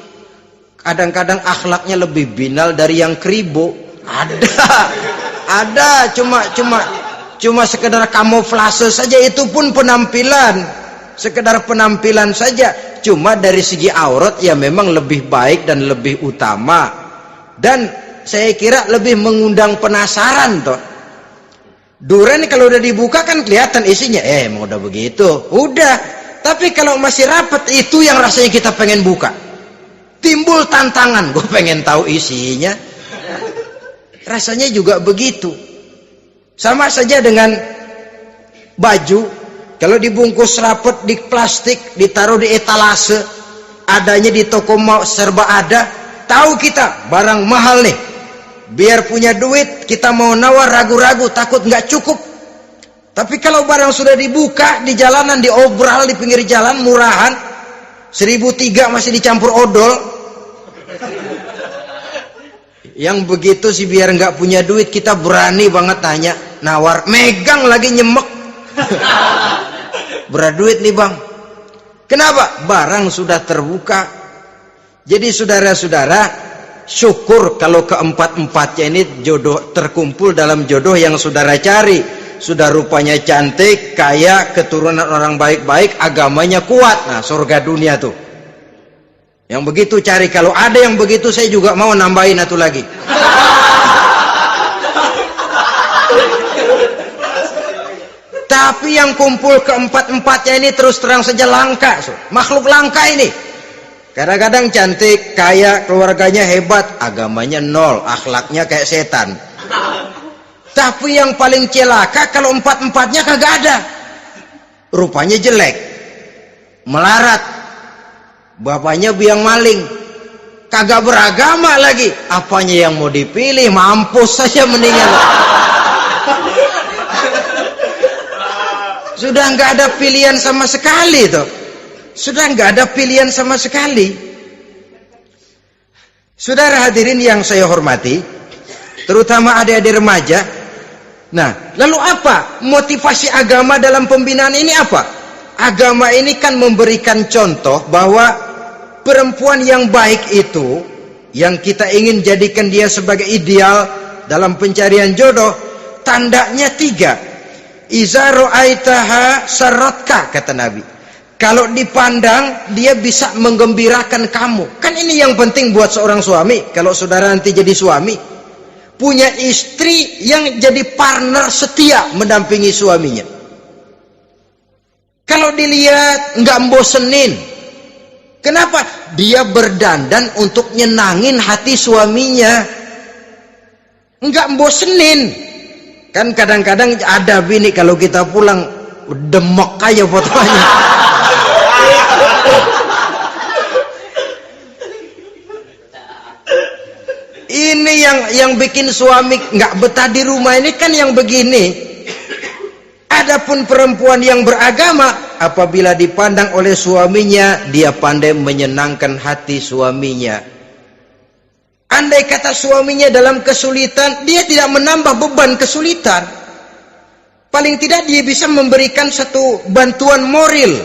kadang-kadang akhlaknya lebih binal dari yang kribo. Ada cuma sekedar kamuflase saja, itu pun penampilan, sekedar penampilan saja. Cuma dari segi aurat ya memang lebih baik dan lebih utama, dan saya kira lebih mengundang penasaran toh. Duren kalau udah dibuka kan kelihatan isinya, emang udah begitu, udah. Tapi kalau masih rapat, itu yang rasanya kita pengen buka. Timbul tantangan, gue pengen tahu isinya. Rasanya juga begitu. Sama saja dengan baju, kalau dibungkus rapat di plastik, ditaruh di etalase, adanya di toko serba ada, tahu kita barang mahal nih. Biar punya duit, kita mau nawar ragu-ragu, takut nggak cukup. Tapi kalau barang sudah dibuka di jalanan, diobral di pinggir jalan, murahan, 1.003 masih dicampur odol. Yang begitu sih biar nggak punya duit, kita berani banget tanya, nawar, megang lagi nyemek. Berat duit nih bang. Kenapa? Barang sudah terbuka. Jadi saudara-saudara, syukur kalau keempat-empatnya ini jodoh terkumpul dalam jodoh yang saudara cari. Sudah rupanya cantik, kaya, keturunan orang baik-baik, agamanya kuat. Nah, surga dunia tuh. Yang begitu cari. Kalau ada yang begitu, saya juga mau nambahin satu lagi. Tapi yang kumpul keempat-empatnya ini terus terang saja langka. Makhluk langka ini. Kadang-kadang cantik, kaya, keluarganya hebat, agamanya nol, akhlaknya kayak setan. Tapi yang paling celaka kalau empat-empatnya kagak ada. Rupanya jelek, melarat, bapaknya biang maling, kagak beragama lagi. Apanya yang mau dipilih? Mampus saja mendingan. Sudah nggak ada pilihan sama sekali tuh. Sudah nggak ada pilihan sama sekali. Saudara hadirin yang saya hormati, terutama adik-adik remaja. Nah, lalu apa motivasi agama dalam pembinaan ini apa? Agama ini kan memberikan contoh bahwa perempuan yang baik itu, yang kita ingin jadikan dia sebagai ideal dalam pencarian jodoh, tandanya 3. Iza ra'aitaha sarratka, kata Nabi. Kalau dipandang, dia bisa menggembirakan kamu. Kan ini yang penting buat seorang suami. Kalau saudara nanti jadi suami, punya istri yang jadi partner setia mendampingi suaminya. Kalau dilihat, nggak membosenin. Kenapa? dia berdandan untuk nyenangin hati suaminya, enggak bosenin. Kan kadang-kadang ada bini kalau kita pulang demek aja fotonya. Ini yang bikin suami nggak betah di rumah ini kan yang begini. Adapun perempuan yang beragama, apabila dipandang oleh suaminya, dia pandai menyenangkan hati suaminya. Andai kata suaminya dalam kesulitan, dia tidak menambah beban kesulitan. Paling tidak dia bisa memberikan satu bantuan moral.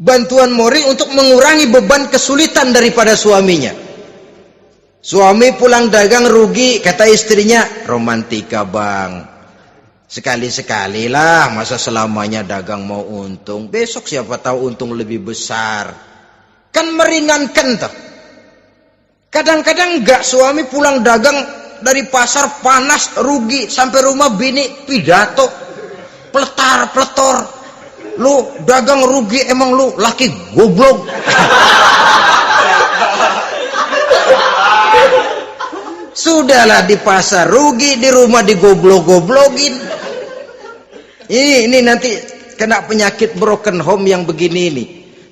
Bantuan moral untuk mengurangi beban kesulitan daripada suaminya. Suami pulang dagang rugi, kata istrinya, romantika bang. Sekali-sekali lah, masa selamanya dagang mau untung. Besok siapa tahu untung lebih besar. Kan meringankan toh. Kadang-kadang enggak, suami pulang dagang dari pasar panas, rugi, sampai rumah bini pidato, pletar-pletor. Lu dagang rugi, emang lu laki goblok. Sudahlah di pasar rugi, di rumah digoblok-goblokin. Ini nanti kena penyakit broken home yang begini ini.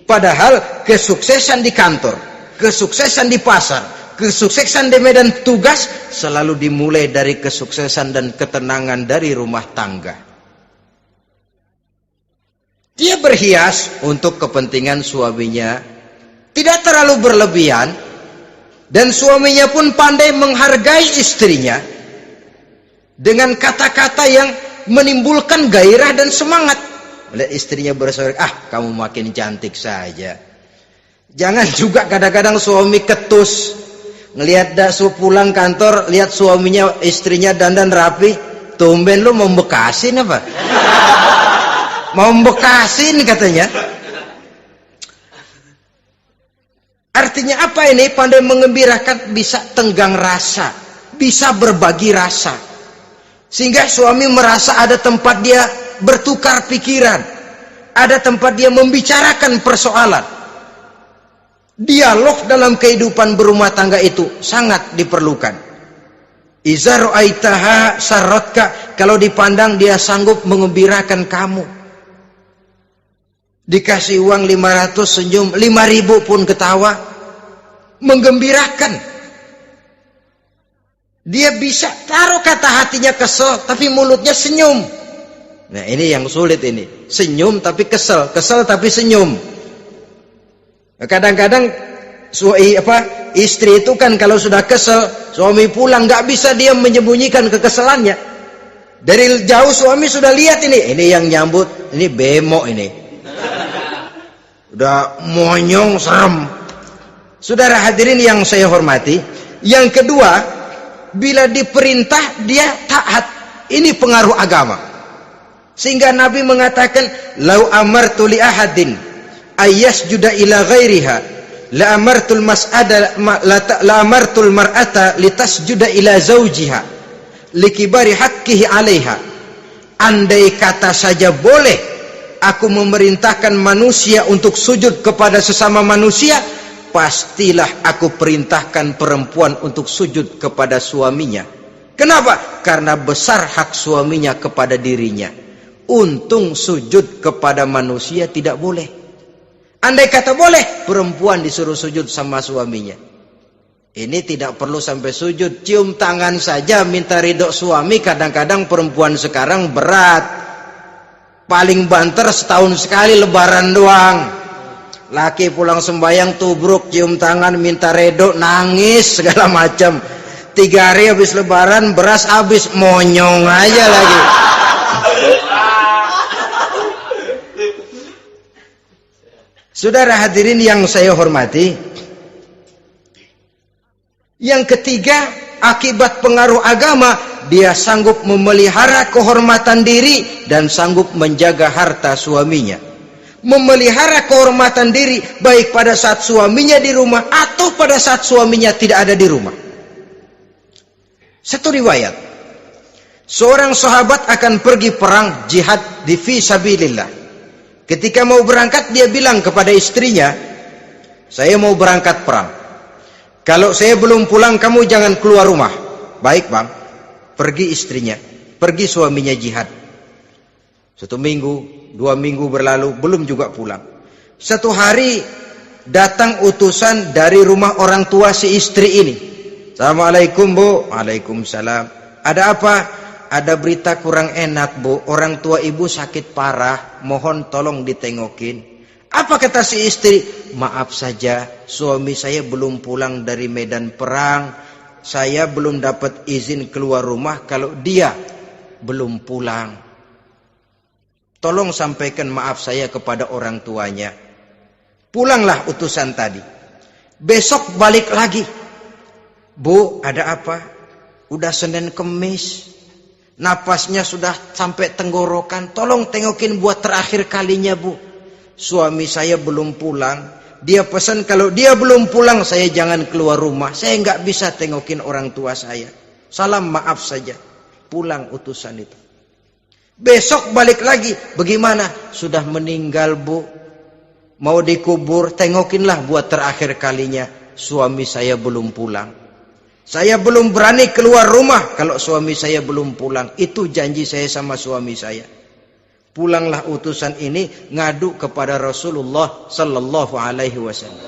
Padahal kesuksesan di kantor, kesuksesan di pasar, kesuksesan di medan tugas selalu dimulai dari kesuksesan dan ketenangan dari rumah tangga. Dia berhias untuk kepentingan suaminya, tidak terlalu berlebihan, dan suaminya pun pandai menghargai istrinya dengan kata-kata yang menimbulkan gairah dan semangat. Melihat istrinya bersorak, kamu makin cantik saja. Jangan juga kadang-kadang suami ketus, ngelihat pulang kantor, lihat suaminya, istrinya dandan rapi, tumben lu mau bekasin apa? Mau bekasin katanya. Artinya apa ini? Pandai mengembirakan, bisa tenggang rasa, bisa berbagi rasa. Sehingga suami merasa ada tempat dia bertukar pikiran, ada tempat dia membicarakan persoalan. Dialog dalam kehidupan berumah tangga itu sangat diperlukan. Iza ra'aitaha sarratka, kalau dipandang dia sanggup mengembirakan kamu. Dikasih uang 500 senyum, 5.000 pun ketawa, menggembirakan. Dia bisa taruh kata hatinya kesel, tapi mulutnya senyum. Nah ini yang sulit ini. Senyum tapi kesel, kesel tapi senyum. Kadang-kadang istri itu kan kalau sudah kesel, suami pulang nggak bisa dia menyembunyikan kekesalannya. Dari jauh suami sudah lihat ini yang nyambut, ini bemo ini. Udah monyong serem. Saudara hadirin yang saya hormati, yang kedua, bila diperintah dia taat. Ini pengaruh agama. Sehingga Nabi mengatakan, "Lau amartu li ahadin ayyasjuda ila ghairiha, la amartul mar'ata litasjuda ila zawjiha likibari haqqihi 'alaiha." Andai kata saja boleh aku memerintahkan manusia untuk sujud kepada sesama manusia, pastilah aku perintahkan perempuan untuk sujud kepada suaminya. Kenapa? Karena besar hak suaminya kepada dirinya. Untung sujud kepada manusia tidak boleh. Andai kata boleh, perempuan disuruh sujud sama suaminya. Ini tidak perlu sampai sujud, cium tangan saja minta ridho suami. Kadang-kadang perempuan sekarang berat, paling banter setahun sekali lebaran doang. Laki pulang sembahyang tubruk, cium tangan minta redo, nangis segala macam. 3 hari habis lebaran beras habis, monyong aja lagi. Saudara hadirin yang saya hormati, yang ketiga, akibat pengaruh agama, dia sanggup memelihara kehormatan diri dan sanggup menjaga harta suaminya. Memelihara kehormatan diri baik pada saat suaminya di rumah atau pada saat suaminya tidak ada di rumah. Satu riwayat, seorang sahabat akan pergi perang jihad di fi sabilillah. Ketika mau berangkat dia bilang kepada istrinya, Saya mau berangkat perang. Kalau saya belum pulang, kamu jangan keluar rumah. Baik bang. Pergi istrinya, pergi suaminya jihad. 1 minggu, 2 minggu berlalu, belum juga pulang. Satu hari datang utusan dari rumah orang tua si istri ini. Assalamualaikum bu. Waalaikumsalam. Ada apa? Ada berita kurang enak bu. Orang tua ibu sakit parah. Mohon tolong ditengokin. Apa kata si istri? Maaf saja, suami saya belum pulang dari medan perang. Saya belum dapat izin keluar rumah kalau dia belum pulang. Tolong sampaikan maaf saya kepada orang tuanya. Pulanglah utusan tadi. Besok balik lagi. Bu, ada apa? Udah Senin Kemis. Napasnya sudah sampai tenggorokan. Tolong tengokin buat terakhir kalinya bu. Suami saya belum pulang. Dia pesan kalau dia belum pulang saya jangan keluar rumah. Saya nggak bisa tengokin orang tua saya. Salam maaf saja. Pulang utusan itu. Besok balik lagi. Bagaimana? Sudah meninggal bu. Mau dikubur. Tengokinlah buat terakhir kalinya. Suami saya belum pulang. Saya belum berani keluar rumah kalau suami saya belum pulang. Itu janji saya sama suami saya. Pulanglah utusan ini ngadu kepada Rasulullah sallallahu alaihi wasallam.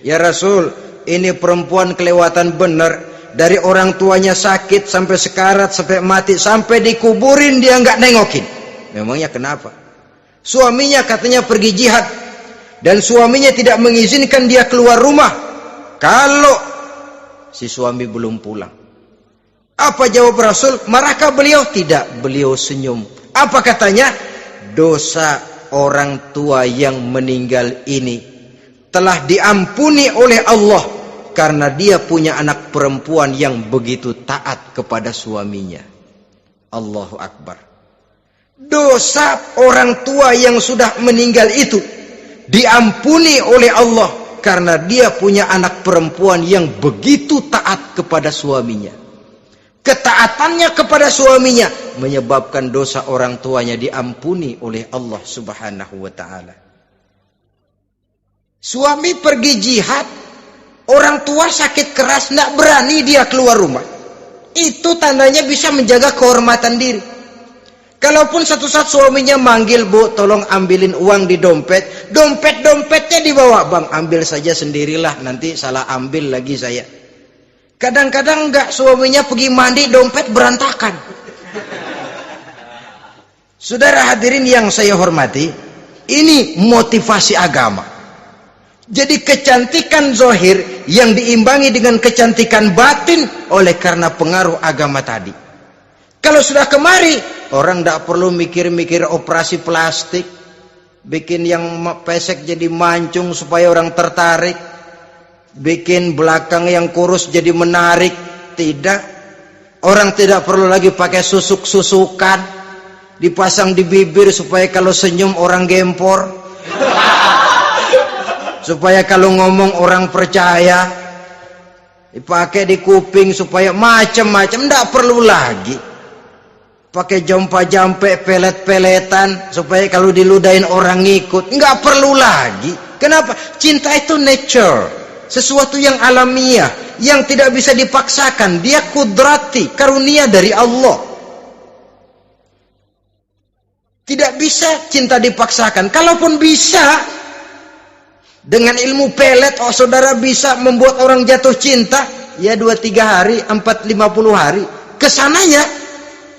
Ya Rasul, ini perempuan kelewatan benar. Dari orang tuanya sakit sampai sekarat, sampai mati, sampai dikuburin dia nggak nengokin. Memangnya kenapa? Suaminya katanya pergi jihad dan suaminya tidak mengizinkan dia keluar rumah kalau si suami belum pulang. Apa jawab Rasul? Marahkah beliau? Tidak, beliau senyum. Apa katanya? Dosa orang tua yang meninggal ini telah diampuni oleh Allah karena dia punya anak perempuan yang begitu taat kepada suaminya. Allahu Akbar. Dosa orang tua yang sudah meninggal itu diampuni oleh Allah karena dia punya anak perempuan yang begitu taat kepada suaminya. Ketaatannya kepada suaminya menyebabkan dosa orang tuanya diampuni oleh Allah Subhanahu wa taala. Suami pergi jihad, orang tua sakit keras, tidak berani dia keluar rumah. Itu tandanya bisa menjaga kehormatan diri. Kalaupun satu saat suaminya manggil, bu tolong ambilin uang di dompet, dompetnya dibawa, bang ambil saja sendirilah, nanti salah ambil lagi saya. Kadang-kadang enggak, suaminya pergi mandi, dompet berantakan. Saudara hadirin yang saya hormati, ini motivasi agama. Jadi kecantikan zahir yang diimbangi dengan kecantikan batin oleh karena pengaruh agama tadi. Kalau sudah kemari, orang tidak perlu mikir-mikir operasi plastik, bikin yang pesek jadi mancung supaya orang tertarik. Bikin belakang yang kurus jadi menarik. Tidak. Orang tidak perlu lagi pakai susuk-susukan, dipasang di bibir supaya kalau senyum orang gempor, supaya kalau ngomong orang percaya, dipakai di kuping supaya macam-macam. Tidak perlu lagi pakai jompa-jampe, pelet-peletan supaya kalau diludahin orang ngikut. Nggak perlu lagi. Kenapa? Cinta itu nature, sesuatu yang alamiah, yang tidak bisa dipaksakan. Dia kudrati, karunia dari Allah. Tidak bisa cinta dipaksakan. Kalaupun bisa, dengan ilmu pelet, oh saudara bisa membuat orang jatuh cinta, ya 2-3 hari, 4-50 hari. Kesananya,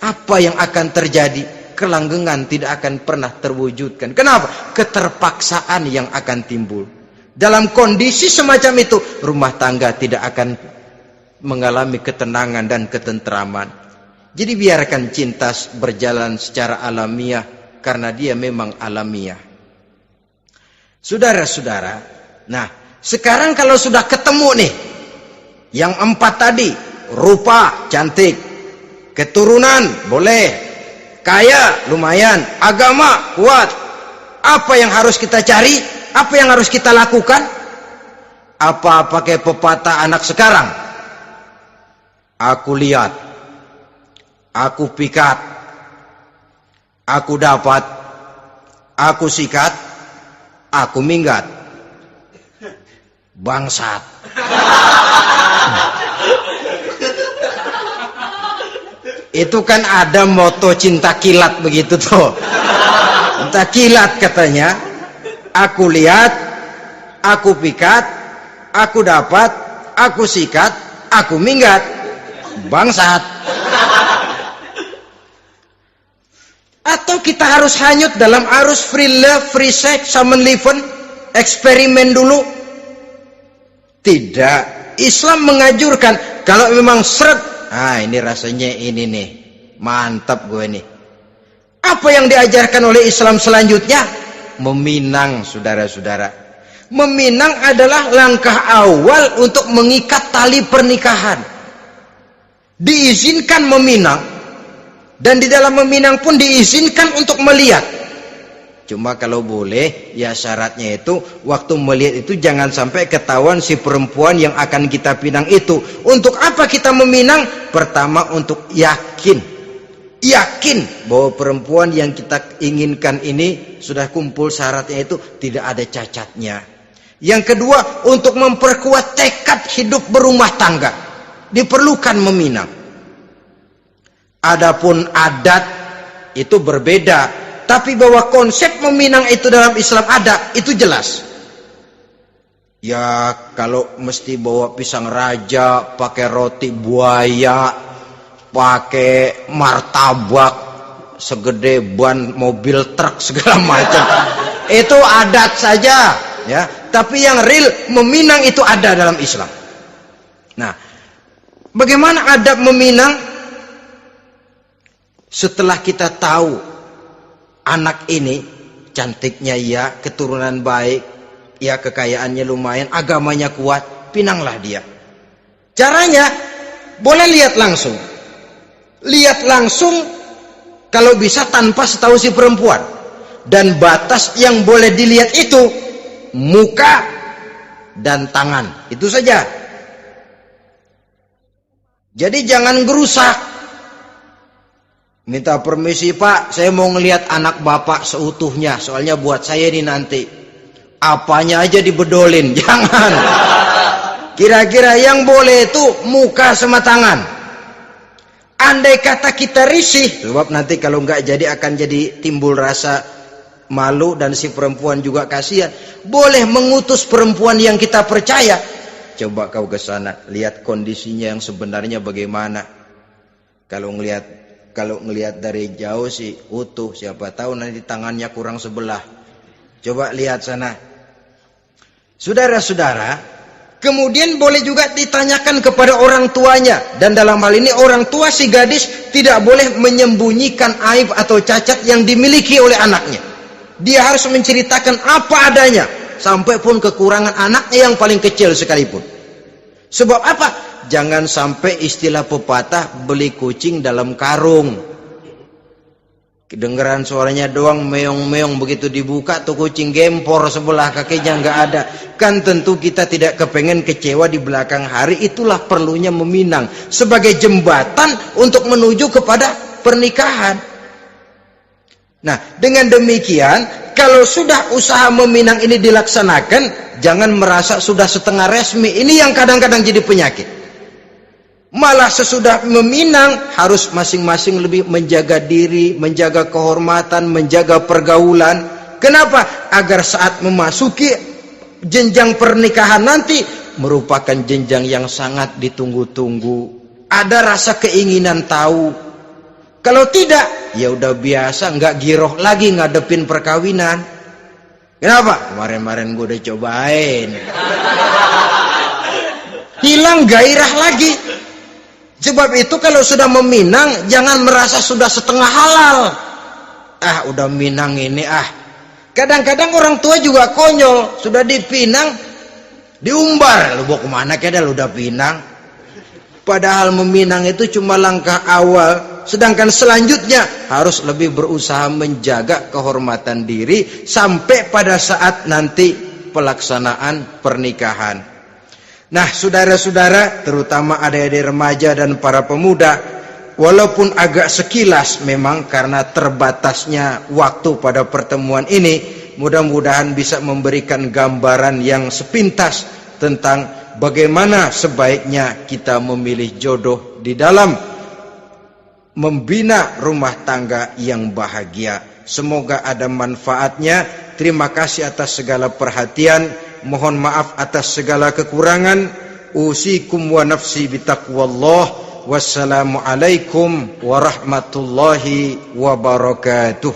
apa yang akan terjadi? Kelanggengan tidak akan pernah terwujudkan. Kenapa? Keterpaksaan yang akan timbul. Dalam kondisi semacam itu, rumah tangga tidak akan mengalami ketenangan dan ketentraman. Jadi biarkan cinta berjalan secara alamiah, karena dia memang alamiah. Saudara-saudara, nah sekarang kalau sudah ketemu nih, yang 4 tadi, rupa cantik, keturunan boleh, kaya lumayan, agama kuat. Apa yang harus kita cari? Apa yang harus kita lakukan? Apa pakai pepatah anak sekarang? Aku lihat, aku pikat, aku dapat, aku sikat, aku minggat. bangsat. Itu kan ada moto cinta kilat begitu tuh. Cinta kilat katanya. Aku lihat, aku pikat, aku dapat, aku sikat, aku minggat. Bangsat. Atau kita harus hanyut dalam arus free love, free sex, summon living, eksperimen dulu? Tidak. Islam menganjurkan kalau memang seret, ini rasanya ini nih, mantap gue nih. Apa yang diajarkan oleh Islam selanjutnya? Meminang, saudara-saudara. Meminang adalah langkah awal untuk mengikat tali pernikahan. Diizinkan meminang, dan di dalam meminang pun diizinkan untuk melihat. Cuma kalau boleh, ya syaratnya itu waktu melihat itu jangan sampai ketahuan si perempuan yang akan kita pinang itu. Untuk apa kita meminang? Pertama, untuk yakin bahwa perempuan yang kita inginkan ini sudah kumpul syaratnya itu, tidak ada cacatnya. Yang kedua, untuk memperkuat tekad hidup berumah tangga, diperlukan meminang. Adapun adat itu berbeda. Tapi bahwa konsep meminang itu dalam Islam ada, itu jelas. Ya kalau mesti bawa pisang raja, pakai roti buaya, pakai martabak segede ban mobil truk segala macam, itu adat saja, ya. Tapi yang real meminang itu ada dalam Islam. Nah, bagaimana adab meminang? Setelah kita tahu anak ini cantiknya ya, keturunan baik ya, kekayaannya lumayan, agamanya kuat, pinanglah dia. Caranya boleh lihat langsung kalau bisa tanpa setahu si perempuan. Dan batas yang boleh dilihat itu muka dan tangan, itu saja. Jadi jangan gerusak. Minta permisi Pak, saya mau ngelihat anak bapak seutuhnya, soalnya buat saya ini nanti. Apanya aja dibedolin, jangan. Kira-kira yang boleh itu muka sama tangan. Andai kata kita risih, sebab nanti kalau nggak jadi akan jadi timbul rasa malu dan si perempuan juga kasihan. Boleh mengutus perempuan yang kita percaya. Coba kau ke sana, lihat kondisinya yang sebenarnya bagaimana. Kalau ngelihat dari jauh sih utuh, siapa tahu nanti tangannya kurang sebelah. Coba lihat sana. Saudara-saudara, kemudian boleh juga ditanyakan kepada orang tuanya. Dan dalam hal ini orang tua si gadis tidak boleh menyembunyikan aib atau cacat yang dimiliki oleh anaknya. Dia harus menceritakan apa adanya, sampai pun kekurangan anaknya yang paling kecil sekalipun. Sebab apa? Jangan sampai istilah pepatah beli kucing dalam karung. Kedengeran suaranya doang meong-meong, begitu dibuka tuh kucing gempor sebelah kakinya nggak ada. Kan tentu kita tidak kepengen kecewa di belakang hari. Itulah perlunya meminang sebagai jembatan untuk menuju kepada pernikahan. Nah, dengan demikian kalau sudah usaha meminang ini dilaksanakan, jangan merasa sudah setengah resmi. Ini yang kadang-kadang jadi penyakit. Malah sesudah meminang harus masing-masing lebih menjaga diri, menjaga kehormatan, menjaga pergaulan. Kenapa? Agar saat memasuki jenjang pernikahan nanti merupakan jenjang yang sangat ditunggu-tunggu. Ada rasa keinginan tahu. Kalau tidak, ya udah biasa, nggak giroh lagi ngadepin perkawinan. Kenapa? Kemarin-kemarin gue udah cobain. Hilang gairah lagi. Sebab itu kalau sudah meminang, jangan merasa sudah setengah halal. Udah minang ini Kadang-kadang orang tua juga konyol. Sudah dipinang, diumbar. Lu bawa kemana keda lu udah pinang? Padahal meminang itu cuma langkah awal. Sedangkan selanjutnya harus lebih berusaha menjaga kehormatan diri sampai pada saat nanti pelaksanaan pernikahan. Nah, saudara-saudara, terutama adik-adik remaja dan para pemuda, walaupun agak sekilas memang karena terbatasnya waktu pada pertemuan ini, mudah-mudahan bisa memberikan gambaran yang sepintas tentang bagaimana sebaiknya kita memilih jodoh di dalam membina rumah tangga yang bahagia. Semoga ada manfaatnya. Terima kasih atas segala perhatian. Mohon maaf atas segala kekurangan. Usikum wa nafsi bitaqwallah. Wassalamualaikum warahmatullahi wabarakatuh.